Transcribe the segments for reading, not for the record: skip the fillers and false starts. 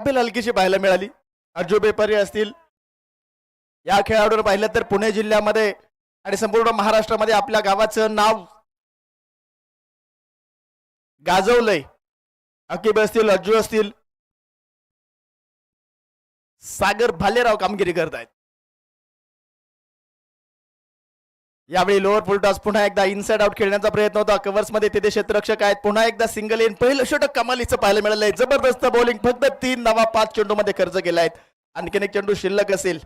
Appeal हलकीशी पाहायला मिळाली. अर्जू बेपारी असतील, या खेळाडूवर पाहिलं तर पुणे जिल्ह्यामध्ये आणि संपूर्ण महाराष्ट्रामध्ये आपल्या गावाचं नाव गाजवलंय. अकिब असतील, अर्जू असतील, सागर भालेराव कामगिरी करतायत. यावेळी लोअर फुल टॉस पुन्हा एकदा इनसाइड आउट खेळण्याचा प्रयत्न होता. कव्हर्स मध्ये तिथे क्षेत्ररक्षक आहेत. पुन्हा एकदा सिंगल इन, पहिलं षटक कमालीचं पाहायला मिळालं आहे. जबरदस्त बॉलिंग, फक्त 3 धावा 5 चेंडूमध्ये खर्च केला आहेत. आणखीन एक चेंडू शिल्लक असेल.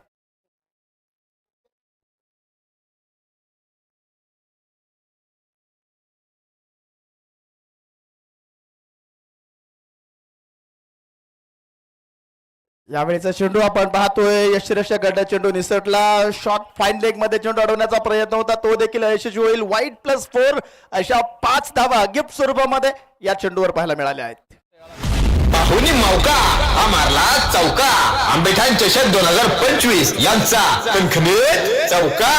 यावेळेचा चेंडू आपण पाहतोय, यशस्वी गड्डा चेंडू निसटला. शॉट फाईन लेग मध्ये चेंडू अडवण्याचा प्रयत्न होता, तो देखील यशस्वी होईल. वाईट +4 अशा 5 धावा गिफ्ट स्वरूपामध्ये या चेंडूवर पाहायला मिळाल्या आहेत. बाहुली मौका हा मारला चौका. आंबेठाण चषक 2025 यांचा खणखणीत चौका.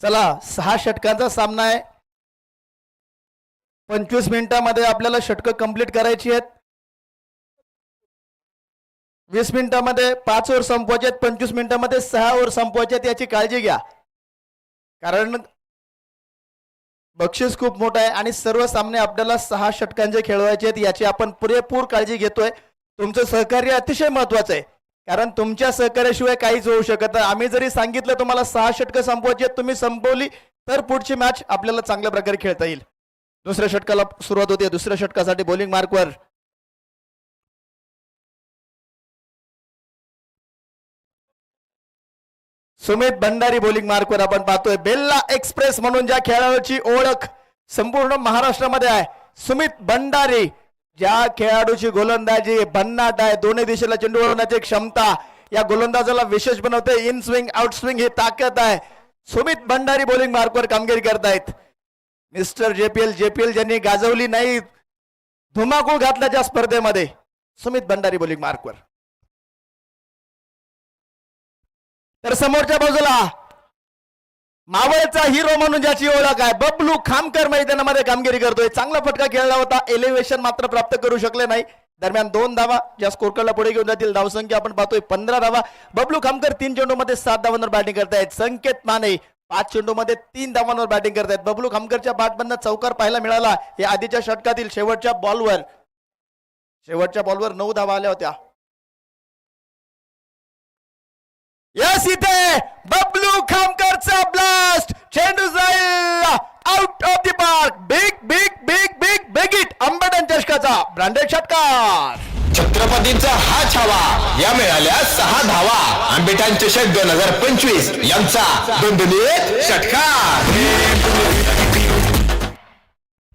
चला, 6 षटकांचा सामना आहे. 25 मिनिटांमध्ये आपल्याला षटकं कंप्लीट करायची आहेत. 20 मिनिटांमध्ये 5 ओव्हर संपवायचे आहेत. 25 मिनिटांमध्ये 6 ओव्हर संपवायचे आहेत. याची काळजी घ्या, कारण बक्षीस खूप मोठं आहे आणि सर्व सामने आपल्याला 6 षटकांचे खेळवायचे आहेत. याची आपण पुरेपूर काळजी घेतोय. तुमचं सहकार्य अतिशय महत्वाचं आहे, कारण तुमच्या सहकार्याशिवाय काहीच होऊ शकत नाही. आम्ही जरी सांगितलं तुम्हाला 6 षटकं संपवायची आहेत, तुम्ही संपवली तर पुढची मॅच आपल्याला चांगल्या प्रकारे खेळता येईल. दुसऱ्या षटकाला सुरुवात होते. दुसऱ्या षटकासाठी बॉलिंग मार्कवर सुमित भंडारी बॉलिंग मार्कवर आपण पाहतोय. बेल्ला एक्सप्रेस म्हणून ज्या खेळाडूची ओळख संपूर्ण महाराष्ट्रामध्ये आहे, सुमित भंडारी, ज्या खेळाडूची गोलंदाजी भन्नाट आहे, दोन्ही दिशेला चेंडू वळवण्याची क्षमता या गोलंदाजाला विशेष बनवते. इन स्विंग आउट स्विंग ही ताकद आहे. सुमित भंडारी बॉलिंग मार्कवर कामगिरी करतायत. मिस्टर जेपीएल ज्यांनी गाजवली नाही, धुमाकूळ घातला ज्या स्पर्धेमध्ये, सुमित भंडारी बॉलिंग मार्कवर. तर समोरच्या बाजूला मावळचा हिरो म्हणून ज्याची ओळख आहे, बबलू खामकर मैदानामध्ये कामगिरी करतोय. चांगला फटका खेळला होता, एलिव्हेशन मात्र प्राप्त करू शकले नाही. दरम्यान 2 धावा ज्या स्कोर कार्डला पुढे घेऊन जातील. धावसंख्या आपण पाहतोय 15 धावा. बबलू खामकर 3 चेंडूमध्ये 7 धावांवर बॅटिंग करतायत. संकेत माने 5 चेंडूमध्ये 3 धावांवर बॅटिंग करतायत. बबलू खामकरच्या बॅटमधनं चौकार पाहायला मिळाला. हे आधीच्या षटकातील शेवटच्या बॉलवर 9 धावा आल्या होत्या. यस, इथे बबलू खामकरचा ब्लास्ट, चेंडू जाईल out of the park. Big big big big big hit. Ambethan चषकाचा ब्रँडेड षटकार. छत्रपतींचा हा छावा. या मिळाल्या 6 धावा. आंबेठाण चषक 2025 यांचा दणदणीत षटकार.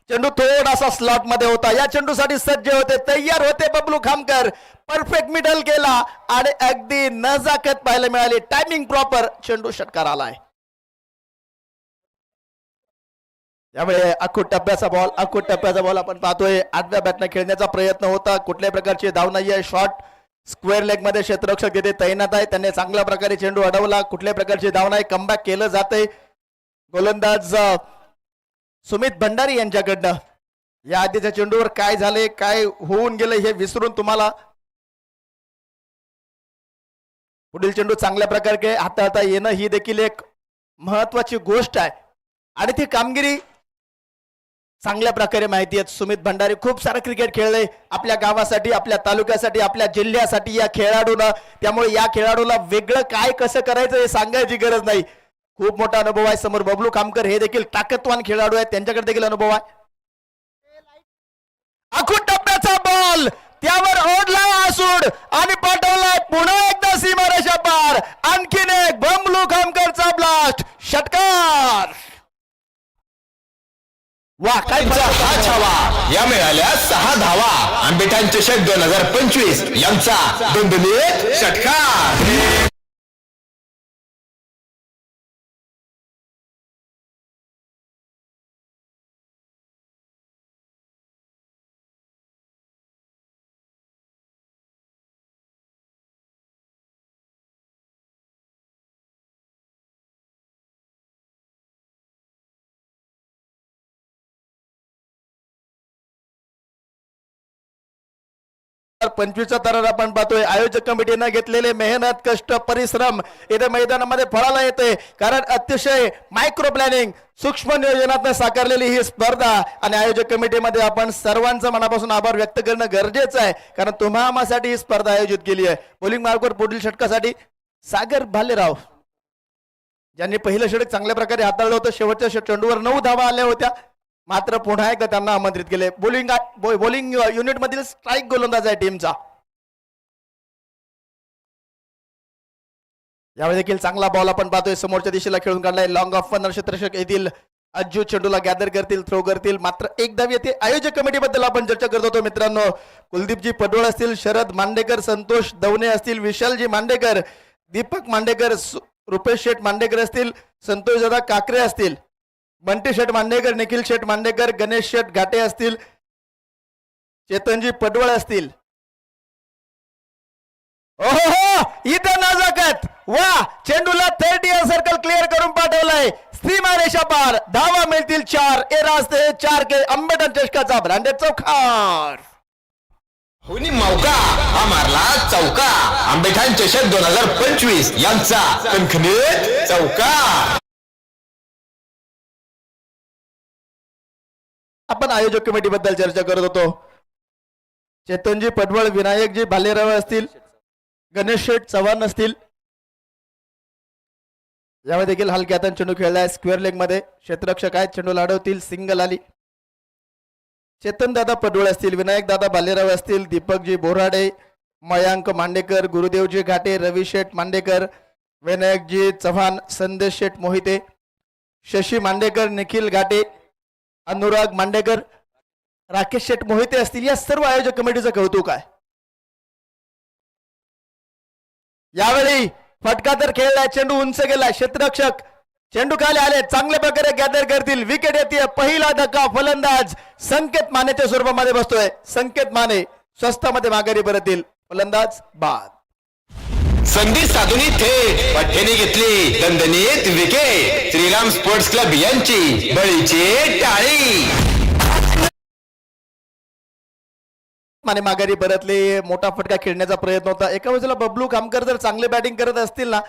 चेंडू थोडासा स्लॉट मध्ये होता. या चेंडूसाठी सज्ज होते, तयार होते बबलू खामकर. परफेक्ट मिडल केला आणि अगदी नजाकत पाहायला मिळाली. टायमिंग प्रॉपर, चेंडू षटकार आलाय. यामुळे अखूट टप्प्याचा बॉल आपण पाहतोय. 8व्या बॅटने खेळण्याचा प्रयत्न होता. कुठल्याही प्रकारची धाव नाहीये. शॉट स्क्वेअर लेग मध्ये क्षेत्ररक्षक तिथे तैनात आहे. त्यांनी चांगल्या प्रकारे चेंडू अडवला. कुठल्याही प्रकारची धाव नाही. कमबॅक केलं जाते गोलंदाज सुमित भंडारी यांच्याकडनं. या आधीच्या चेंडूवर काय झाले, काय होऊन गेले हे विसरून तुम्हाला पुढील चेंडू चांगल्या प्रकारे हाताळता येणं ही देखील एक महत्वाची गोष्ट आहे. आणि ती कामगिरी चांगल्या प्रकारे माहिती आहे. सुमित भंडारी खूप सारं क्रिकेट खेळले आपल्या गावासाठी, आपल्या तालुक्यासाठी, आपल्या जिल्ह्यासाठी या खेळाडूनं. त्यामुळे या खेळाडूला वेगळं काय कसं करायचं हे सांगायची गरज नाही. खूप मोठा अनुभव आहे. समोर बबलू खामकर हे देखील ताकदवान खेळाडू आहेत, त्यांच्याकडे देखील अनुभव आहे. राखून टप्प्याचा बॉल त्यावर ओढलाय आसूड आणि पाठवलाय पुन्हा एकदा सीमारेषा पार. आणखीन एक बमलू खामकरचा ब्लास्ट, षटकार. वा काय त्यांचा हा छावा, या मिळाल्या 6 धावा. आंबेठाण चषक 2025 यांचा दणदणीत षटकार. तर 25चा दरार आपण पाहतोय. आयोजक कमिटीने घेतलेले मेहनत, कष्ट, परिश्रम इथे मैदानामध्ये फळाला येते. कारण अतिशय मायक्रो प्लॅनिंग, सूक्ष्म नियोजनातून साकारलेली ही स्पर्धा आणि आयोजक कमिटीमध्ये आपण सर्वांचं मनापासून आभार व्यक्त करणं गरजेचं आहे. कारण तुम्हा आम्हासाठी ही स्पर्धा आयोजित केली आहे. बॉलिंग मार्कवर पुढील षटकासाठी सागर भालेराव, ज्यांनी पहिलं षटक चांगल्या प्रकारे हाताळलं होतं. शेवटच्या चेंडूवर 9 धावा आल्या होत्या, मात्र पुन्हा एकदा त्यांना आमंत्रित केले. बॉलिंग युनिट मधील स्ट्राईक गोलंदाज आहे टीमचा. यावेळी देखील चांगला बॉल आपण पाहतोय. समोरच्या दिशेला खेळून काढलाय. लॉंग ऑफ पण क्षेत्ररक्षक येतील, अज्जू चेंडूला गॅदर करतील, थ्रो करतील, मात्र एक धाव येते. आयोजक कमिटीबद्दल आपण चर्चा करत होतो मित्रांनो. कुलदीपजी पडवळ असतील, शरद मांडेकर, संतोष दवणे असतील, विशालजी मांडेकर, दीपक मांडेकर, रुपेश शेठ मांडेकर असतील, संतोष दादा काकरे असतील, बंटी शेठ मांडेकर, निखिल शेठ मांडेकर, गणेश शेठ घाटे असतील, चेतनजी पडवळ असतील. ओहो इथं नजाकत, वा चेंडूला 30 सर्कल क्लिअर करून पाठवलाय. सीमारेषा पार, धावा मिळतील 4. ए रास्ते 4 के आंबेठाण चषकाचा ब्रँडेड चौकार. होनी मौका, हा मारला चौका. आंबेठाण चषक 2025 यांचा कणखणीत चौकार. आपण आयोजक कमिटी बद्दल चर्चा करत होतो. चेतनजी पडवळ, विनायकजी भालेराव असतील, गणेश शेठ चव्हाण असतील. यामध्ये देखील हलक्या हाताने चेंडू खेळलाय. स्क्वेअर लेग मध्ये क्षेत्ररक्षक आहेत, चेंडू लाडवतील, सिंगल आली. चेतन दादा पडवळ असतील, विनायक दादा भालेराव असतील, दीपकजी बोराडे, मयांक मांडेकर, गुरुदेवजी घाटे, रवी शेठ मांडेकर, विनायकजी चव्हाण, संदेश शेठ मोहिते, शशी मांडेकर, निखिल घाटे, अनुराग मांडेकर, राकेश शेठ मोहिते असतील. या सर्व आयोजक कमिटीचं कौतुक आहे. यावेळी फटका तर खेळलाय, चेंडू उंच गेलाय. क्षेत्ररक्षक चेंडू खाली आले, चांगल्या प्रकारे गॅदर करतील. विकेट येते. पहिला धक्का फलंदाज संकेत मानेच्या स्वरूपामध्ये बसतोय. संकेत माने स्वस्तामध्ये माघारी परतील. फलंदाज बाद. संधी साधून थेट पठ्ठेने घेतली दणदणीत विकेट. श्रीराम स्पोर्ट्स क्लब यांची बळीची टाळी. माने माघारी परतले. मोठा फटका खेळण्याचा प्रयत्न होता. एका बाजूला बबलू खामकर जर चांगले बॅटिंग करत असतील ना,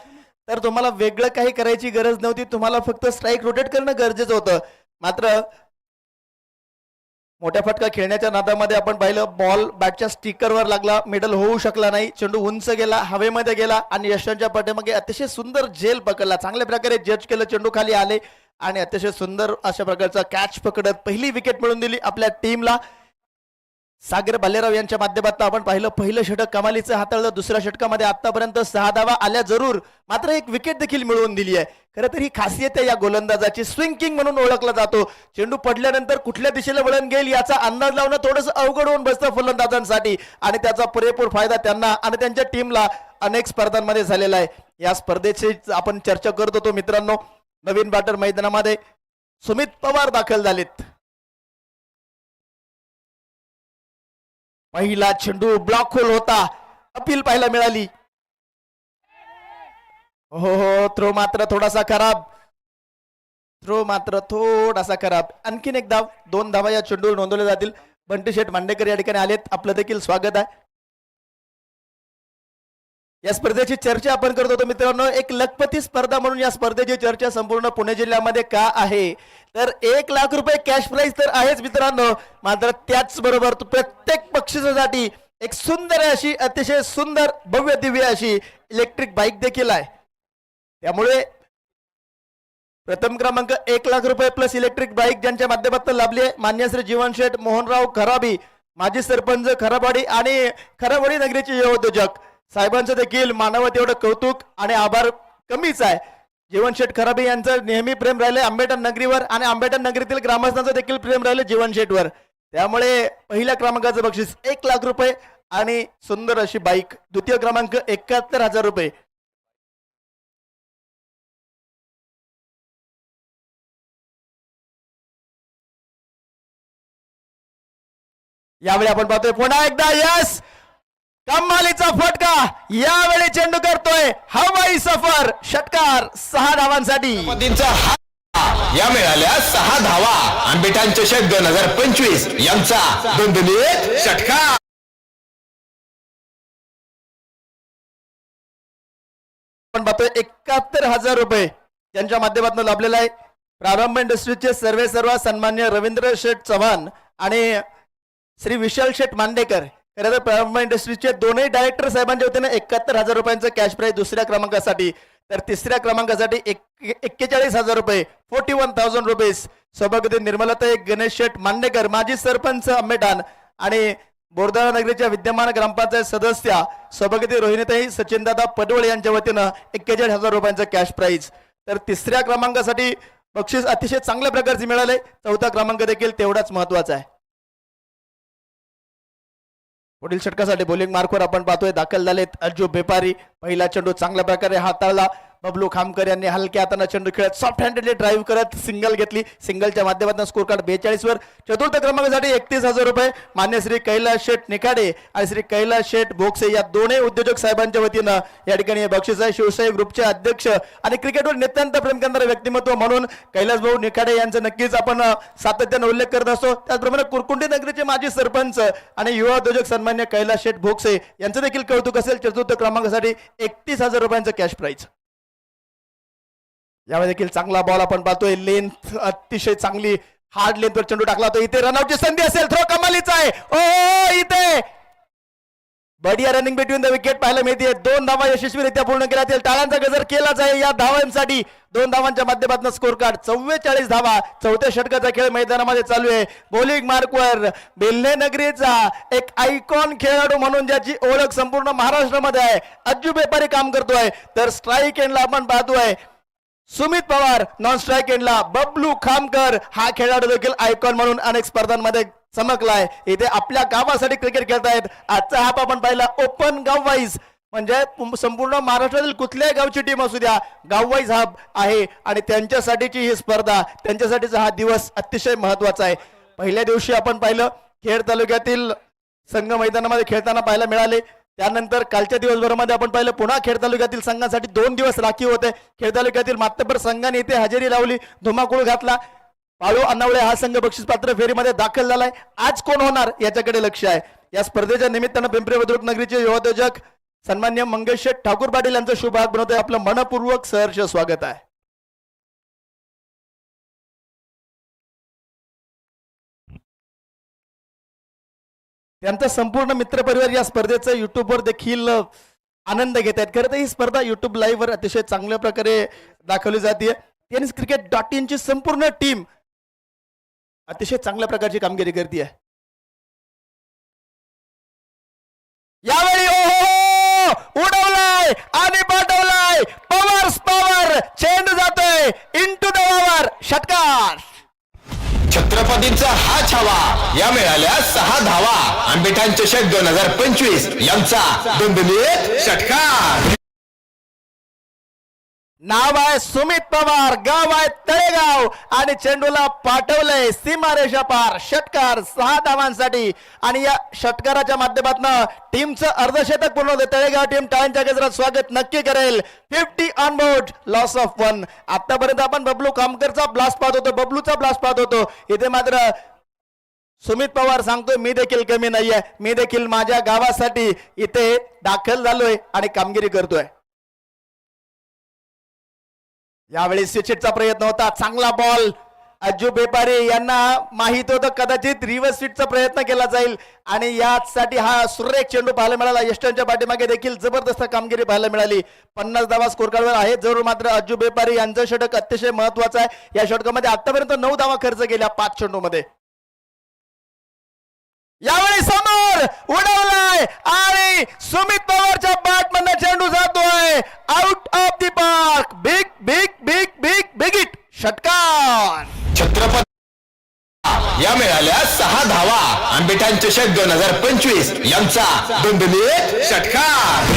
तर तुम्हाला वेगळं काही करायची गरज नव्हती. तुम्हाला फक्त स्ट्राईक रोटेट करणं गरजेचं होतं. मात्र मोठ्या फटका खेळण्याच्या नादामध्ये आपण पाहिलं, बॉल बॅटच्या स्टिकरवर लागला, मिडल होऊ शकला नाही. चेंडू उंच गेला, हवेमध्ये गेला आणि यशांच्या पाठीमागे अतिशय सुंदर झेल पकडला. चांगल्या प्रकारे जज केलं, चेंडू खाली आले आणि अतिशय सुंदर अशा प्रकारचा कॅच पकडत पहिली विकेट मिळवून दिली आपल्या टीमला. सागर भालेराव यांच्या माध्यमातून आपण पाहिलं, पहिलं षटक कमालीचं हाताळलं. दुसऱ्या षटकामध्ये आतापर्यंत 6 धावा आल्या जरूर, मात्र एक विकेट देखील मिळवून दिली आहे. खरं तर ही खासियत आहे या गोलंदाजाची. स्विंग किंग म्हणून ओळखला जातो. चेंडू पडल्यानंतर कुठल्या दिशेला वळण घेईल याचा अंदाज लावणं थोडंसं अवघड होऊन बसतं फलंदाजांसाठी आणि त्याचा पुरेपूर फायदा त्यांना आणि त्यांच्या टीमला अनेक स्पर्धांमध्ये झालेला आहे. या स्पर्धेची आपण चर्चा करत होतो मित्रांनो. नवीन बॅटर मैदानामध्ये सुमित पवार दाखल झालेत. पहिला चेंडू ब्लॉक होल होता, अपील पाहायला मिळाली. हो थ्रो मात्र थोडासा खराब. आणखीन एक धाव, 2 धावा या चेंडूवर नोंदवल्या जातील. बंटी शेठ मांडेकर या ठिकाणी आलेत, आपलं देखील स्वागत आहे. या स्पर्धेची चर्चा आपण करत होतो मित्रांनो. एक लखपती स्पर्धा म्हणून या स्पर्धेची चर्चा संपूर्ण पुणे जिल्ह्यामध्ये का आहे, तर 1 लाख रुपये कॅश प्राइज तर आहेच मित्रांनो, मात्र त्याचबरोबर प्रत्येक बक्षिसासाठी एक सुंदर अशी, अतिशय सुंदर भव्य दिव्य अशी इलेक्ट्रिक बाईक देखील आहे. त्यामुळे प्रथम क्रमांक 1 लाख रुपये प्लस इलेक्ट्रिक बाईक ज्यांच्या माध्यमातून लाभली आहे, मान्य श्री जीवन शेठ मोहनराव खराबी, माजी सरपंच खराबवाडी आणि खराबवाडी नगरीचे युवा उद्योजक साहेबांचं देखील मानवत एवढं कौतुक आणि आभार कमीच आहे. जीवनशेठ खराबे यांचं नेहमी प्रेम राहिले आंबेडकर नगरीवर आणि आंबेडकर नगरीतील ग्रामस्थांचं देखील प्रेम राहिले जीवनशेठवर. त्यामुळे पहिल्या क्रमांकाचं बक्षीस 1,00,000 रुपये आणि सुंदर अशी बाईक. द्वितीय क्रमांक 71,000 रुपये. यावेळी आपण पाहतोय पुन्हा एकदा यस कमालीचा फटका. यावेळी चेंडू करतोय हवाई सफर. षटकार 6 धावांसाठी. पतींचा हा या मिळाल्या 6 धावा. आंबेठाण चषक 2025 यांचा दणदणीत षटकार. आपण पाहतोय 71,000 रुपये त्यांच्या माध्यमातून लाभलेला आहे. प्रारंभ इंडस्ट्रीजचे सर्व सन्मान्य रवींद्र शेठ चव्हाण आणि श्री विशाल शेठ मांडेकर. खरं तर प्रारंभ इंडस्ट्रीजचे दोन्ही डायरेक्टर साहेबांच्या वतीने 71,000 रुपयांचं कॅश प्राईज दुसऱ्या क्रमांकासाठी. तर तिसऱ्या क्रमांकासाठी 41,000 रुपये 41,000 रुपीज. सौभाग्यवती निर्मलाताई गणेश शेठ मांडेकर माजी सरपंच आंबेठाण आणि बोरदारा नगरीच्या विद्यमान ग्रामपंचायत सदस्य सौभाग्यवती रोहिणीताई सचिनदादा पडवळ यांच्या वतीनं 41,000 रुपयांचं कॅश प्राईज. तर तिसऱ्या क्रमांकासाठी बक्षीस अतिशय चांगल्या प्रकारचे मिळाले. चौथा क्रमांक देखील तेवढाच महत्वाचा आहे. पुढील षटकासाठी बॉलिंग मार्कवर आपण पाहतोय दाखल झालेत अर्जू बेपारी. पहिला चेंडू चांगल्या प्रकारे हाताळला. बबलू खामकर यांनी हलक्या हाताने चेंडू खेळत सॉफ्ट हँडेडली ड्राईव्ह करत सिंगल घेतली. सिंगलच्या माध्यमातून स्कोर कार्ड 42 वर. चतुर्थ क्रमांकासाठी 31,000 रुपये मान्य श्री कैलास शेठ निखाडे आणि श्री कैलास शेठ भोगसे या दोन्ही उद्योजक साहेबांच्या वतीनं या ठिकाणी हे बक्षीस आहे. शिवशाही ग्रुपचे अध्यक्ष आणि क्रिकेटवर नितांत प्रेम करणारे व्यक्तिमत्व म्हणून कैलास भाऊ निखाडे यांचा नक्कीच आपण सातत्याने उल्लेख करत असतो. त्याचप्रमाणे कुरकुंडी नगरीचे माजी सरपंच आणि युवा उद्योजक सन्मान्य कैलास शेठ भोगसे यांचं देखील कौतुक असेल. चतुर्थ क्रमांकासाठी 31,000 रुपयांचं कॅश प्राईज. यावेळी देखील चांगला बॉल आपण पाहतोय. लेंथ अतिशय चांगली हार्ड लेंथवर चेंडू टाकला होता. इथे रनआउटची संधी असेल. थ्रो कमालीचा आहे. ओ इथे बढिया रनिंग बिटवीन द विकेट पाहायला मिळते. 2 धावा यशस्वीरित्या पूर्ण केल्या जातील. टाळ्यांचा गजर केलाच आहे या धावांसाठी. 2 धावांच्या माध्यमातून स्कोर कार्ड 44 धावा. चौथ्या षटकाचा खेळ मैदानामध्ये चालू आहे. बॉलिंग मार्कवर बेल्हे नगरीचा एक आयकॉन खेळाडू म्हणून ज्याची ओळख संपूर्ण महाराष्ट्रामध्ये आहे अज्जू बेपारी काम करतोय. तर स्ट्राईक एंडला आपण पाहतोय सुमित पवार. नॉन स्ट्राईक एंडला बबलू खामकर. हा खेळाडू देखील आयकॉन म्हणून अनेक स्पर्धांमध्ये चमकलाय. इथे आपल्या गावासाठी क्रिकेट खेळतायत. आजचा हाप आपण पाहिला ओपन गाव वाईज म्हणजे संपूर्ण महाराष्ट्रातील कुठल्याही गावची टीम असू द्या गाव वाईज हाप आहे आणि त्यांच्यासाठीची ही स्पर्धा त्यांच्यासाठीचा हा दिवस अतिशय महत्वाचा आहे. पहिल्या दिवशी आपण पाहिलं खेड तालुक्यातील संघ मैदानामध्ये खेळताना पाहायला मिळाले. त्यानंतर कालच्या दिवसभरामध्ये आपण पाहिलं पुन्हा खेड तालुक्यातील संघांसाठी 2 दिवस राखीव होते. खेड तालुक्यातील मातब्बर संघाने इथे हजेरी लावली. धुमाकूळ घातला. पाळू अनावळे हा संघ बक्षीस पात्र फेरीमध्ये दाखल झालाय. आज कोण होणार याच्याकडे लक्ष आहे. या स्पर्धेच्या निमित्तानं पिंपरी बुद्रुक नगरीचे युवाोद्योजक सन्मान्य मंगेश शेठ ठाकूर पाटील यांचं शुभ हाक बनवतोय. आपलं मनपूर्वक सहर्ष स्वागत आहे. त्यांचा संपूर्ण मित्रपरिवार या स्पर्धेचं युट्यूबवर देखील आनंद घेत आहेत. खरं तर ही स्पर्धा युट्यूब लाईव्ह वर अतिशय चांगल्या प्रकारे दाखवली जाते. tenniscricket.in ची संपूर्ण टीम अतिशय चांगल्या प्रकारची कामगिरी करते. यावेळी उडवलाय आणि पाठवलाय. पॉवर चेंडू जातोय इंटू द ओव्हर. षटकार. छत्रपतींचा हा छावा या मिळाल्या 6 धावा. आंबेठाण चषक 2025 यांचा दणदणीत षटकार. नाव आहे सुमित पवार. गाव आहे तळेगाव आणि चेंडूला पाठवलंय सीमारेषा पार. षटकार 6 धावांसाठी आणि या षटकाराच्या माध्यमातून टीमचं अर्धशतक पूर्ण होते. तळेगाव टीम टाळ्यांच्या गजरात स्वागत नक्की करेल. 50 ऑन बोर्ड लॉस ऑफ 1. आतापर्यंत आपण बबलू कामकरचा ब्लास्ट पाहत होतो. बबलूचा ब्लास्ट पाहत होतो. इथे मात्र सुमित पवार सांगतोय मी देखील कमी नाहीये. मी देखील माझ्या गावासाठी इथे दाखल झालोय आणि कामगिरी करतोय. यावेळी स्विचचा प्रयत्न होता. चांगला बॉल. अज्जू बेपारी यांना माहित होतं कदाचित रिव्हर्स स्विचचा प्रयत्न केला जाईल आणि यासाठी हा सुरेख चेंडू पाहायला मिळाला. यष्टांच्या पाठीमागे देखील जबरदस्त कामगिरी पाहायला मिळाली. 50 धावा स्कोर कार्डवर आहे. जरूर मात्र अज्जू बेपारी यांचं षटक अतिशय महत्वाचं आहे. या षटकामध्ये आतापर्यंत 9 धावा खर्च केल्या 5 चेंडूमध्ये. यावेळी समोर उडवलाय आणि सुमित पवारच्या बॅट मधनं चेंडू जातोय out of the park. Big big big big big hit, षटकार. छत्रपती या मिळाल्या 6 धावा. आंबेठाण चषक 2025 यांचा दणदणीत षटकार.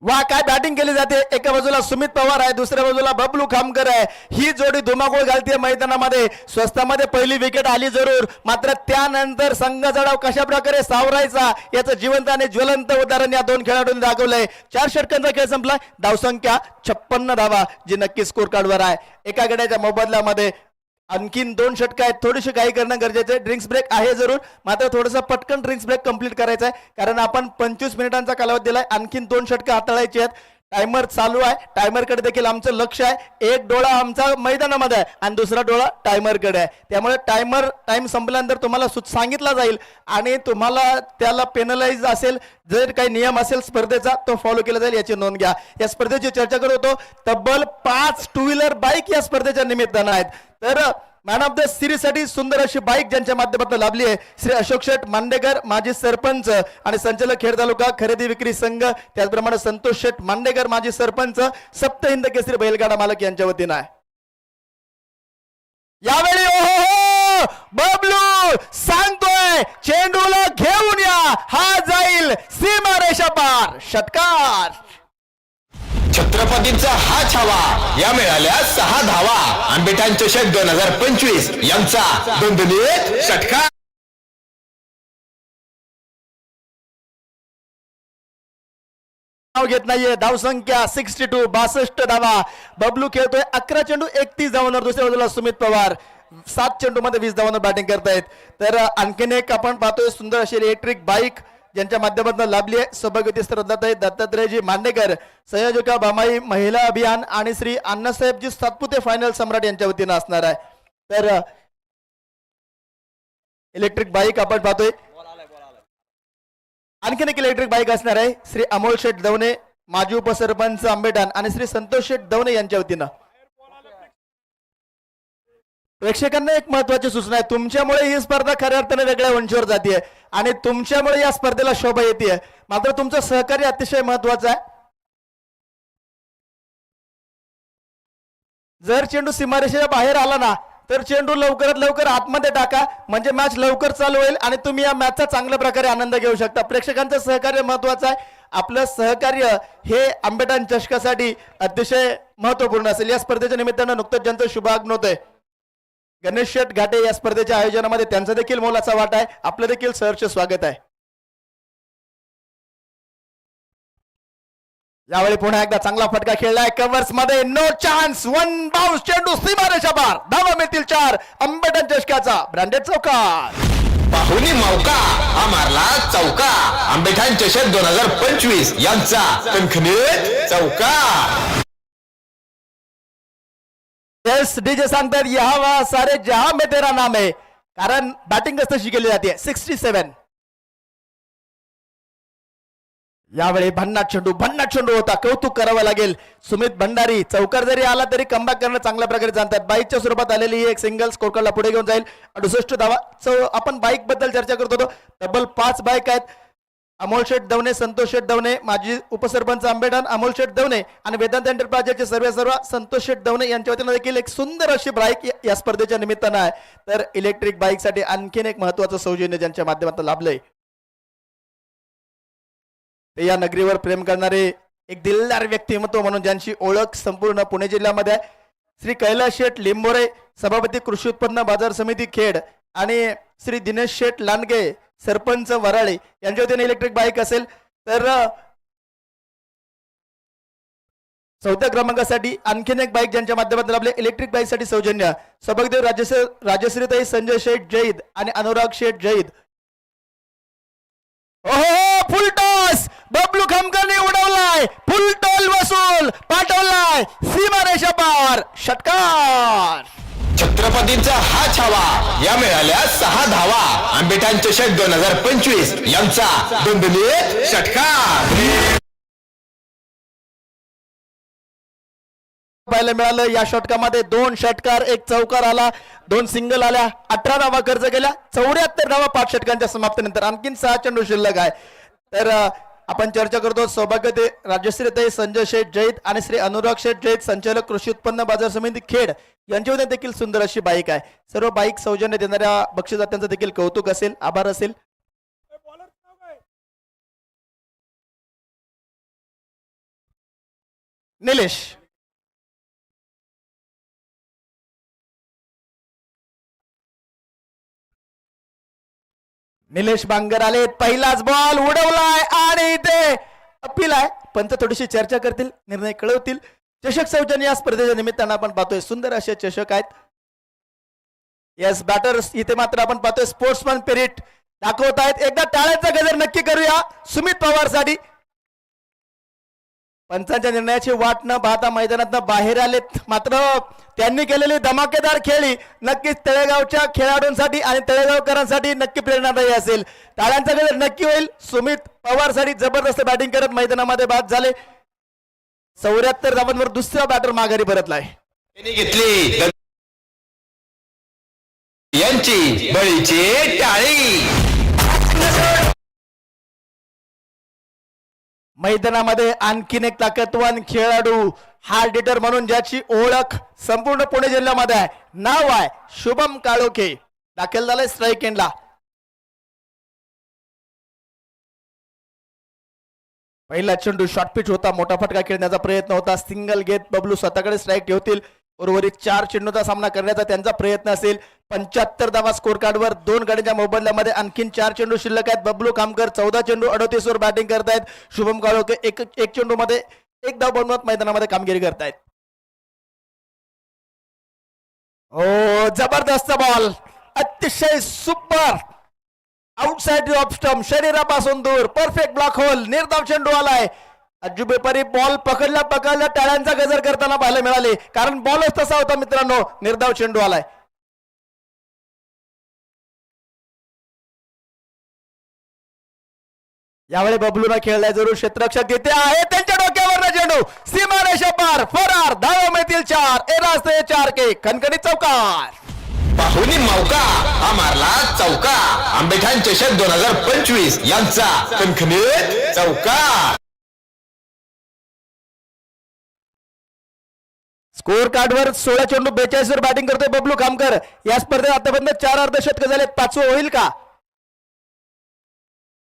वा, काय बॅटिंग केली जाते. एका बाजूला सुमित पवार आहे, दुसऱ्या बाजूला बबलू खामकर आहे. ही जोडी धुमाकूळ घालते मैदानामध्ये. स्वस्तामध्ये पहिली विकेट आली जरूर, मात्र त्यानंतर संघाचा डाव कशा प्रकारे सावरायचा याचं जिवंत आणि ज्वलंत उदाहरण या दोन खेळाडूंनी दाखवलंय. 4 षटकांचा खेळ संपला. धावसंख्या 56 धावा, जी नक्की स्कोर कार्डवर आहे. एका गड्याच्या मोबदल्यामध्ये आणखीन 2 षटक आहेत. थोडीशी काही करणं गरजेचं आहे. ड्रिंक्स ब्रेक आहे जरूर, मात्र थोडंसं पटकन ड्रिंक्स ब्रेक कंप्लीट करायचा आहे, कारण आपण 25 मिनिटांचा कालावधी दिलाय. आणखीन 2 षटकं हाताळायची आहेत. टायमर चालू आहे. टायमरकडे देखील आमचं लक्ष आहे. एक डोळा आमचा मैदानामध्ये आहे आणि दुसरा डोळा टायमरकडे आहे. त्यामुळे टाइम संपल्यानंतर तुम्हाला सांगितला जाईल आणि तुम्हाला त्याला पेनलाइज असेल, जर काही नियम असेल स्पर्धेचा तो फॉलो केला जाईल, याची नोंद घ्या. या स्पर्धेची चर्चा करत होतो. तब्बल 5 टू व्हीलर बाईक या स्पर्धेच्या निमित्तानं आहेत. तर मॅन ऑफ द सिरीज साठी सुंदर अशी बाईक ज्यांच्या माध्यमातून लाभली आहे श्री अशोक शेठ मांडेकर, माजी सरपंच आणि संचालक खेड तालुका खरेदी विक्री संघ, त्याचप्रमाणे संतोष शेठ मांडेकर, माजी सरपंच, सप्त हिंद केसरी बैलगाडा मालक यांच्या वतीनं आहे. यावेळी ओहो बबलू सांगतोय चेंडूला घेऊन या, हा जाईल सीमारेषा पार, षटकार. छत्रपतींचा हा छावा या मिळाल्या 6 धावा. आंबेठाण चषक 2025 यांचा दणदणीत षटकार. नाव घेत नाहीये. धावसंख्या 62, 62 धावा. बबलू खेळतोय 11 चेंडू 31 धावांवर. दुसऱ्या बाजूला सुमित पवार 7 चेंडू मध्ये 20 धावांवर बॅटिंग करतायत. तर आणखीन एक आपण पाहतोय सुंदर अशी इलेक्ट्रिक बाईक ज्यांच्या माध्यमातून लाभली आहे. सौभाग्यवती श्रद्धाताई दत्तात्रयजी मांडेकर, संयोजिका बामाई महिला अभियान आणि श्री अण्णासाहेबजी सातपुते फायनल सम्राट यांच्या वतीनं असणार आहे. तर इलेक्ट्रिक बाईक आपण पाहतोय. आणखीन एक इलेक्ट्रिक बाईक असणार आहे श्री अमोल शेठ दवणे, माजी उपसरपंच आंबेठाण आणि श्री संतोष शेठ दवणे यांच्या वतीनं. प्रेक्षकांना एक महत्वाची सूचना आहे. तुमच्यामुळे ही स्पर्धा खऱ्या अर्थाने वेगळ्या उंचीवर जाते आणि तुमच्यामुळे या स्पर्धेला शोभा येते. मात्र तुमचं सहकार्य अतिशय महत्वाचं आहे. जर चेंडू सीमारेषेच्या बाहेर आला ना तर चेंडू लवकरात लवकर आतमध्ये टाका, म्हणजे मॅच लवकर चालू होईल आणि तुम्ही या मॅचचा चांगल्या प्रकारे आनंद घेऊ शकता. प्रेक्षकांचं सहकार्य महत्वाचं आहे. आपलं सहकार्य हे आंबेठाण चषकासाठी अतिशय महत्वपूर्ण असेल. या स्पर्धेच्या निमित्तानं नुकतंच ज्यांचं शुभागमन होतंय गणेश शेठ घाटे, या स्पर्धेच्या आयोजनामध्ये त्यांचा देखील मोलाचा वाटा आहे. आपलं देखील सहर्ष स्वागत आहे. यावेळी पुन्हा एकदा चांगला फटका खेळलाय कव्हर्स मध्ये. नो चान्स, 1 बाउन्स, चेंडू सीमारेषा पार. धावा मिळतील 4. आंबेठाण चषकाचा ब्रँडेड चौकार. बाहुली मौका हा मारला चौका. आंबेठाण चषक 2025 यांचा कणखणीत चौकार. डीजे सांगतात यहावा सारे जहां में तेरा नाम है, कारण बॅटिंग तशी केली जाते. 67. यावेळी भन्नाट चेंडू होता. कौतुक करावं लागेल. सुमित भंडारी चौकार जरी आला तरी कमबॅक करणं चांगल्या प्रकारे जाणतात. बाईकच्या स्वरूपात आलेली ही एक सिंगल स्कोरकार्डला पुढे घेऊन जाईल. 68 धावा. आपण बाईक बद्दल चर्चा करत होतो. तब्बल 5 बाईक आहेत. अमोल शेठ दवणे, संतोष शेठ दवणे, माजी उपसरपंच आंबेठाण अमोल शेठ दवणे आणि वेदांत एंटरप्राइजेसचे सर्व संतोष शेठ दवणे यांच्या वतीनं देखील एक सुंदर अशी बाईक या स्पर्धेच्या निमित्तानं आहे. तर इलेक्ट्रिक बाईकसाठी आणखीन एक महत्वाचं सौजन्य ज्यांच्या माध्यमातून लाभलंय ते या नगरीवर प्रेम करणारे एक दिलदार व्यक्तिमत्व म्हणून ज्यांची ओळख संपूर्ण पुणे जिल्ह्यामध्ये आहे. श्री कैलास शेठ लिंबोरे, सभापती कृषी उत्पन्न बाजार समिती खेड आणि श्री दिनेश शेठ लांडगे, सरपंच वराळे यांच्या वतीने इलेक्ट्रिक बाईक असेल. तर 4थ्या क्रमांकासाठी आणखीन एक बाईक ज्यांच्या माध्यमातून आपल्या इलेक्ट्रिक बाईक साठी सौजन्य सौभाग्यदेव राजश्रीताई संजय शेठ जैद आणि अनुराग शेठ जैद. ओहो, फुल टॉस. बबलू खामकरने उडवलाय. फुल टॉल वसूल पाठवलाय सीमारेषा पार, षटकार. छत्रपतींचा हा छावा या मिळाल्या 6 धावा. आंबेठाण चषक 2025 यांचा दणदणीत षटकार. पाहायला मिळालं या षटकामध्ये 2 षटकार 1 चौकार आला, 2 सिंगल आल्या, 18 धावा खर्च केल्या, 74 धावा 5 षटकांच्या समाप्तीनंतर. आणखीन 6 चेंडू शिल्लक आहे. तर आपण चर्चा करतो सौभाग्य ते राजश्री ताई, संजय शेठ जैत आणि श्री अनुराग शेठ जैत, संचालक कृषी उत्पन्न बाजार समिती खेड, यांच्यामध्ये देखील सुंदर अशी बाईक आहे. सर्व बाईक सौजन्य देणाऱ्या बक्षीसदात्यांचं देखील कौतुक असेल, आभार असेल. निलेश निलेश बांगर आले, पहिलाच बॉल उडवलाय आणि इथे अपील आहे. पंच थोडीशी चर्चा करतील, निर्णय कळवतील. चषक सौजन्य या स्पर्धेच्या निमित्तानं आपण पाहतोय सुंदर असे चषक आहेत. यस बॅटर्स इथे मात्र आपण पाहतोय स्पोर्ट्समन स्पिरिट दाखवत आहेत. एकदा टाळ्यांचा गजर नक्की करूया सुमित पवार साठी. पंचांच्या निर्णयाची वाट न पाहता मैदानात बाहेर आलेत, मात्र त्यांनी केलेली धमाकेदार खेळी नक्कीच तळेगावच्या खेळाडूंसाठी आणि तळेगावकरांसाठी नक्की प्रेरणादायी असेल. टाळ्यांचा गजर नक्की होईल. सुमित पवार साठी जबरदस्त बॅटिंग करत मैदानामध्ये बाद झाले. 74 धावांवर दुसरा बॅटर माघारी परतलाय. घेतली यांची बळीची टाळी. मैदानामध्ये आणखीन एक ताकदवान खेळाडू, हार्ड हिटर म्हणून ज्याची ओळख संपूर्ण पुणे जिल्ह्यामध्ये आहे, नाव आहे शुभम काळोखे, दाखल झालाय स्ट्राईक एंडला. पहिला चेंडू शॉर्ट पिच होता, मोठा फटका खेळण्याचा प्रयत्न होता, सिंगल घेत बबलू स्वतःकडे स्ट्राईक ठेवतील. उर्वरित 4 चेंडूचा सामना करण्याचा त्यांचा प्रयत्न असेल. 75 धावा स्कोर कार्डवर 2 गड्यांच्या मोबदल्यामध्ये आणखीन 4 चेंडू शिल्लक आहेत. बबलू खामकर 14 चेंडू 38 वर बॅटिंग करतायत. शुभम काळोखे एक चेंडू मध्ये 1 धाव बनवत मैदानामध्ये कामगिरी करतायत. ओ जबरदस्त बॉल, अतिशय सुपर, आउटसाइड ऑफ स्टंप, शरीरापासून दूर, परफेक्ट ब्लॉक होल, निर्धाव चेंडू आलाय. अज्जुबे परी बॉल पकडल्या टाळ्यांचा गजर करताना पाहायला मिळाले, कारण बॉलच तसा होता मित्रांनो. निर्धाव चेंडू आलाय. यावेळी बबलूला खेळलाय जरूर, क्षेत्ररक्षक तिथे आहे, त्यांच्या डोक्यावर चेंडू सीमारेषा पार, फरार, धावा मिळतील 4, एरास्ते 4 के, खणखणीत चौकार. पाहुणी मौका हा मारला चौका. आंबेठाण चषक 2025 यांचा खणखणीत चौकार. स्कोर कार्डवर 16 चेंडू 42 वर बॅटिंग करतोय बबलू खामकर. या स्पर्धेत आतापर्यंत 4 अर्धशतक झालेत, 5वं होईल का?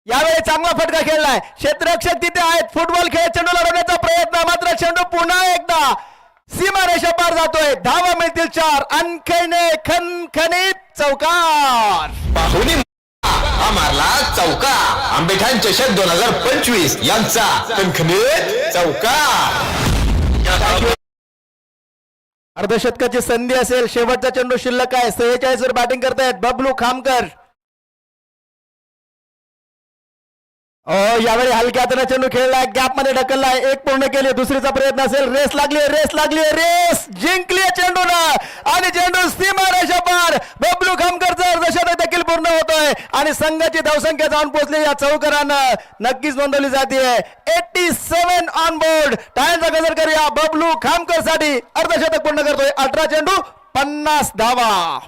यावेळी चांगला फटका खेळलाय, क्षेत्ररक्षक तिथे आहेत, फुटबॉल खेळ चेंडू लढवण्याचा प्रयत्न, मात्र चेंडू पुन्हा एकदा सीमारेषा पार जातोय. धावा मिळतील 4, आणखीने खणखणीत चौकार. पाहुणी हा मारला चौका. आंबेठाण चषक 2025 यांचा खणखणीत चौकार. अर्धशतकाची संधी असेल, शेवटचा चेंडू शिल्लक आहे. 46 वर बॅटिंग करतायत बबलू खामकर. यावेळी हलक्या हाताने चेंडू खेळलाय, गॅप मध्ये ढकललाय, 1 पूर्ण केली, दुसरीचा प्रयत्न असेल. रेस लागली, जिंकली चेंडूनं आणि चेंडू सीमारेषा पार. बबलू खामकरचं अर्धशतक देखील पूर्ण होतोय आणि संघाची धावसंख्या जाऊन पोहोचली या चौकारानं नक्कीच नोंदवली जाते. 87 ऑन बोर्ड. टाळ्यांचा गजर करूया बबलू खामकर साठी. अर्धशतक पूर्ण करतोय, 18 चेंडू 50 धावा.